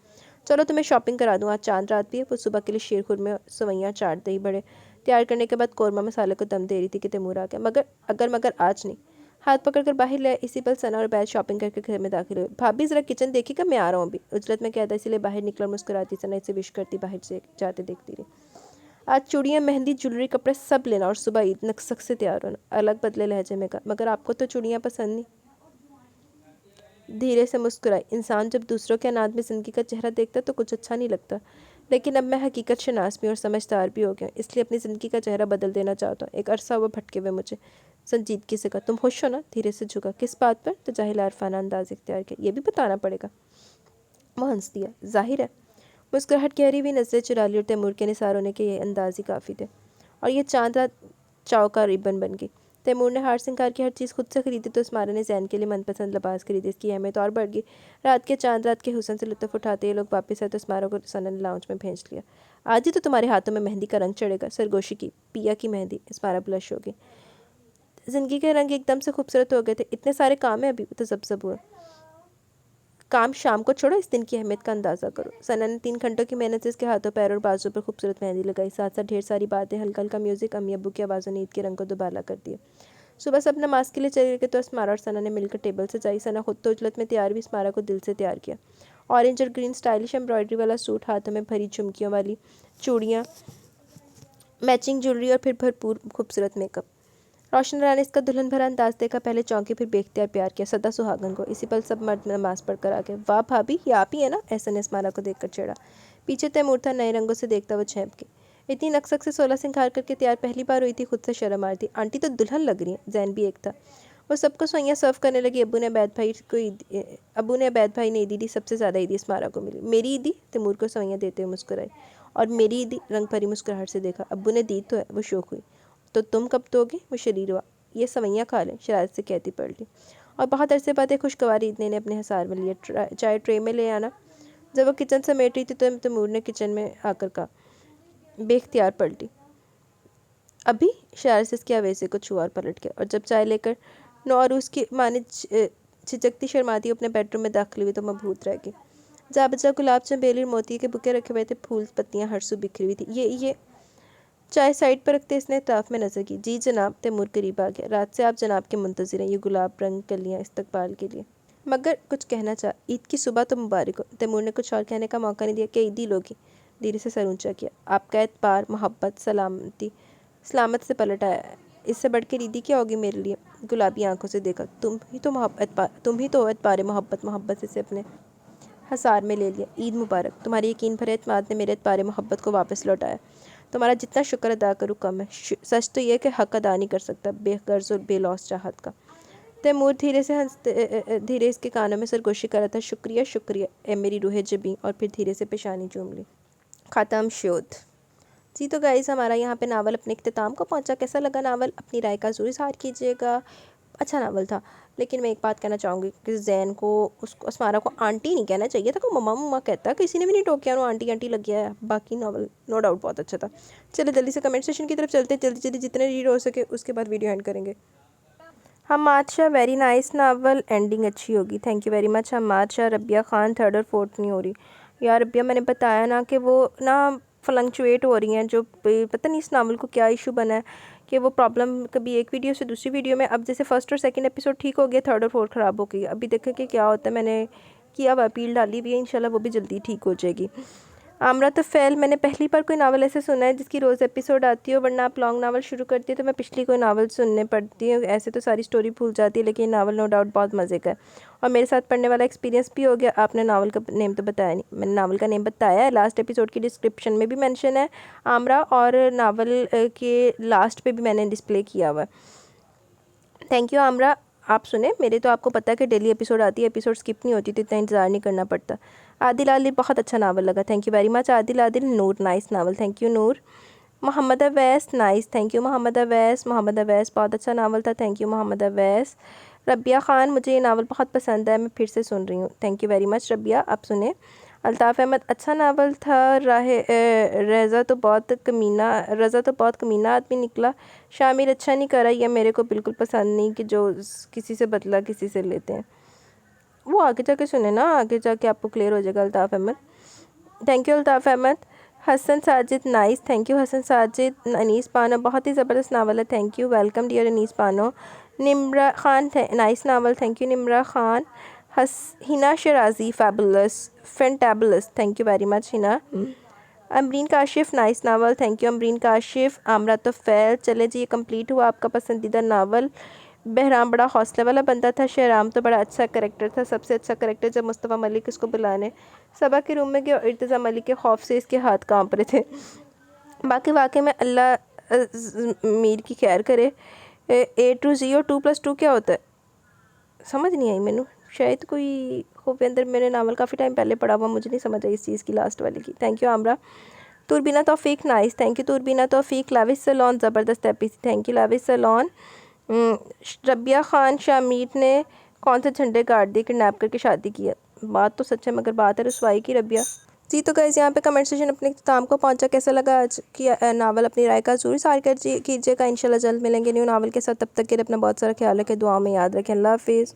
चलो तुम्हें शॉपिंग करा दूँ, आज चांद रात भी है। वो सुबह के लिए शीर खुरमे, सवैयाँ, चाट, दही बड़े तैयार करने के बाद कौरमा मसाले को दम दे रही थी कि तैमूर आ गया। मगर आज नहीं। हाथ पकड़कर बाहर ले। इसी पल सना और बैद शॉपिंग करके घर में दाखिल हुए। भाभी ज़रा किचन देखिएगा, मैं आ रहा हूँ अभी। उजलत में कहता, इसीलिए बाहर निकला। मुस्कुराती सना इसे विश करती बाहर से जाते देखती रही। आज चूड़ियाँ, मेहंदी, ज्वेलरी, कपड़े सब लेना और सुबह ईद नक्सक से तैयार होना। अलग बदले लहजे में कहा। मगर आपको तो चूड़ियाँ पसंद नहीं। धीरे से मुस्कुराई। इंसान जब दूसरों के अनाज में ज़िंदगी का चेहरा देखता तो कुछ अच्छा नहीं लगता, लेकिन अब मैं हकीकत शनास भी और समझदार भी हो गया, इसलिए अपनी ज़िंदगी का चेहरा बदल देना चाहता हूँ। एक अरसा हुआ भटके हुए मुझे। संजीदगी से कहा। तुम खुश हो ना? धीरे से झुका। किस बात पर? तो जाहिल आरफाना अंदाज इख्तियार किया। ये भी बताना पड़ेगा। वो हंस दिया। जाहिर है। मुस्कुराहट गहरी हुई, नजरें चुरा ली और तैमूर के निसार होने के ये अंदाज ही काफ़ी थे। और ये चांद रात चाव का रिबन बन गई। तैमूर ने हार सिंगार की हर चीज़ खुद से खरीदी तो इसमारा ने जैन के लिए मनपसंद लिबास खरीदे। इसकी अहमियत और बढ़ गई। रात के चांद रात के हुस्न से लुत्फ़ उठाते ये लोग वापस आए तो इसमारा को सना ने लाउंज में भेज लिया। आज ही तो तुम्हारे हाथों में मेहंदी का रंग चढ़ेगा। सरगोशी की। पिया की मेहंदी। इसमारा ब्लश हो गई। ज़िंदगी के रंग एकदम से खूबसूरत हो गए थे। इतने सारे काम हैं अभी? तो जब हुआ। काम शाम को छोड़ो, इस दिन की अहमियत का अंदाज़ा करो। सना ने 3 घंटों की मेहनत से इसके हाथों, पैरों और बाजू पर खूबसूरत मेहंदी लगाई। साथ साथ ढेर सारी बातें, हल्का हल्का म्यूज़िक, अम्मी अब्बू की आवाज़ों ने ईद के रंग को दुबाला कर दिया। सुबह सब नमाज के लिए चले गए तो अस्मारा और सना ने मिलकर टेबल सजाई। सना खुद तो उजलत में तैयार हुई, अस्मारा को दिल से तैयार किया। ऑरेंज और ग्रीन स्टाइलिश एम्ब्रॉयडरी वाला सूट, हाथों में भरी झुमकियों वाली चूड़ियाँ, मैचिंग ज्वेलरी और फिर भरपूर खूबसूरत मेकअप। रोशन राय ने इसका दुल्हन भरा अंदाज देखा, पहले चौंके फिर बेख्तियार प्यार किया। सदा सुहागन को। इसी पल सब मर्द नमाज पढ़ कर आ गए। वाह भाभी, ये आप ही है ना? ऐसा ने अस्मारा को देखकर छेड़ा। पीछे तैमूर था, नए रंगों से देखता वो छेप के। इतनी नक्सक से 16 सिंगार करके तैयार पहली बार हुई थी, खुद से शर्म आ रही थी। आंटी तो दुल्हन लग रही है। जैन भी एक था। वो सबको सवैयाँ सर्व करने लगी। अब्बू ने अबैद भाई ने ईदी दी। सबसे ज़्यादा ईदी अस्मारा को मिली। मेरी ईदी? तैमूर को सवैयाँ देते हुए मुस्कुराई। और मेरी ईदी? रंग भरी मुस्कुराहट से देखा। अब्बू ने दी तो है। वो शौक हुई। तो तुम कब दोगे? वो शरीर हुआ। ये सवैयाँ खा लें, शरारत से कहती पड़ ली। और बहुत अरसे बाद एक खुशगवार ईदने ने अपने हिसार में लिया। चाय ट्रे में ले आना। जब वो किचन समेट रही थी तो तैमूर ने किचन में आकर कहा। बेख्तियार पलटी। अभी? शरारत से इसके आवेज़े को छुआ और पलट गया। और जब चाय लेकर नो और उसकी माँ ने झिझकती शर्माती अपने बेडरूम में दाखिल हुई तो मबहूत रह गई। जहाँ बचा गुलाब, चमेली और मोती के बुके रखे हुए थे, फूल पत्तियाँ हर सू बिखरी हुई थी। ये चाय साइड पर रखते इसने इताफ में नजर की। जी जनाब। तैमूर करीब आ गया। रात से आप जनाब के मुंतज़िर हैं। ये गुलाब रंग कलियाँ इस्तकबाल के लिए। मगर कुछ कहना चाह। ईद की सुबह तो मुबारक हो। तैमूर ने कुछ और कहने का मौका नहीं दिया। क्या ईदी लोगी? धीरे से सर ऊंचा किया। आपका एतबार, मोहब्बत, सलामत से पलट आया है। इससे बढ़कर ईदी क्या होगी मेरे लिए? गुलाबी आंखों से देखा। तुम ही तो एतबार मोहब्बत से अपने हसार में ले लिया। ईद मुबारक। तुम्हारी यकीन भरे एतमाद ने मेरे एतबार मोहब्बत को वापस लौटाया। तुम्हारा जितना शुक्र अदा करूँ कम है। सच तो ये कि हक अदा नहीं कर सकता बेगर्ज और बेलौस चाहत का। तैमूर धीरे इसके कानों में सरगोशी कर रहा था। शुक्रिया शुक्रिया ए मेरी रूह जबीं। और फिर धीरे से पेशानी चूम ली। ख़त्म शोध। जी तो गाइस, हमारा यहाँ पे नावल अपने इख्तिताम को पहुँचा। कैसा लगा नावल? अपनी राय का ज़रूर इज़हार कीजिएगा। अच्छा नावल था, लेकिन मैं एक बात कहना चाहूँगी कि जैन को, उसको, अस्मारा को आंटी नहीं कहना चाहिए था, को मम्मा मम्मा कहता। किसी ने भी नहीं टोकिया, वो आंटी आंटी लग गया है। बाकी नावल नो डाउट बहुत अच्छा था। चलो जल्दी से कमेंट सेशन की तरफ चलते, जल्दी जल्दी जितने रीड हो सके उसके बाद वीडियो एंड करेंगे। Hamad Shah, very nice novel, ending अच्छी होगी। Thank you very much Hamad Shah. Rabia Khan, 3rd और 4th नहीं हो रही यार। रबिया, मैंने बताया ना कि वो ना फ्लंक्चुएट हो रही हैं, जो पता नहीं इस नावल को क्या इशू बना है कि वो प्रॉब्लम कभी एक वीडियो से दूसरी वीडियो में, अब जैसे 1st और 2nd एपिसोड ठीक हो गया, 3rd और 4th ख़राब हो गई। अभी देखें कि क्या होता है। मैंने किया अब अपील डाली हुई है, इंशाल्लाह वो भी जल्दी ठीक हो जाएगी। आमरा तो फैल, मैंने पहली बार कोई नावल ऐसे सुना है जिसकी रोज़ एपिसोड आती हो, वरना आप लॉन्ग नावल शुरू करती है तो मैं पिछली कोई नावल सुनने पड़ती है, ऐसे तो सारी स्टोरी भूल जाती है। लेकिन ये नावल नो डाउट बहुत मज़े का है और मेरे साथ पढ़ने वाला एक्सपीरियंस भी हो गया। आपने नावल का नेम तो बताया नहीं, मैंने नावल का नेम बताया है, लास्ट एपिसोड की डिस्क्रिप्शन में भी मेंशन है आमरा, और नावल के लास्ट पे भी मैंने डिस्प्ले किया हुआ है। थैंक यू आमरा। आप सुने मेरे, तो आपको पता है कि डेली एपिसोड आती है, एपिसोड स्किप नहीं होती, तो इतना इंतज़ार नहीं करना पड़ता। आदिल आदिल, बहुत अच्छा नावल लगा, thank you very much Adil Adil. Noor, nice novel, thank you Noor. Mohammad Awais, nice, thank you Mohammad Awais. Mohammad Awais, बहुत अच्छा नावल था, थैंक यू मोहम्मद अवैस। रबिया ख़ान, मुझे ये नावल बहुत पसंद है, मैं फिर से सुन रही हूँ, thank you very much Rabia. आप सुने। अल्ताफ़ अहमद, अच्छा नावल था। रज़ा तो बहुत कमीना आदमी निकला। शामिर, अच्छा नहीं करा, ये मेरे को बिल्कुल पसंद नहीं कि जो किसी से बदला किसी से लेते हैं। वो आगे जाके सुने ना, आगे जाके आपको क्लियर हो जाएगा। Altaf Ahmad, thank you Altaf Ahmad. Hasan Sajid, nice, thank you Hasan Sajid. Anees Pano, बहुत ही ज़बरदस्त नावल है, thank you, welcome dear Anees Pano. Nimra Khan, nice novel, thank you Nimra Khan. Hina Shirazi, fantabulous, thank you very much Hina. Amreen Kashif, nice novel, thank you Amreen Kashif. Amra तो फैल, चले जी, ये कंप्लीट हुआ आपका पसंदीदा नावल। बहराम बड़ा हौसले वाला बंदा था, शहराम तो बड़ा अच्छा करेक्टर था, सबसे अच्छा करेक्टर। जब मुस्तफ़ा मलिक इसको बुलाने सबा के रूम में गया, इर्तिज़ा मलिक के खौफ से इसके हाथ कांप रहे थे। बाकी वाकई में अल्लाह मीर की खैर करे। A to Z और 2+2 क्या होता है, समझ नहीं आई मैनू। शायद कोई खूब अंदर, मैंने नावल काफ़ी टाइम पहले पढ़ा हुआ, मुझे नहीं समझ आई इस चीज़ की लास्ट वाले की। Thank you Amra. Turbina Taufiq, nice, thank you Turbina Taufiq. Lavish salon, ज़बरदस्त episode, thank you lavish salon. Rabia Khan, Shameer ने कौन से झंडे गाड़ दिए, किडनैप करके शादी की है। बात तो सच है, मगर बात है रसवाई की। रबिया जी तो गाइस, यहाँ पे कमेंट सेशन अपने इख्तिताम को पहुँचा। कैसा लगा आज की नावल? अपनी राय का ज़रूर इज़हार कीजिएगा। इंशाल्लाह जल्द मिलेंगे न्यू नावल के साथ। तब तक के लिए अपना बहुत सारा ख्याल रखें, दुआ में याद रखें। अल्लाह हाफिज़।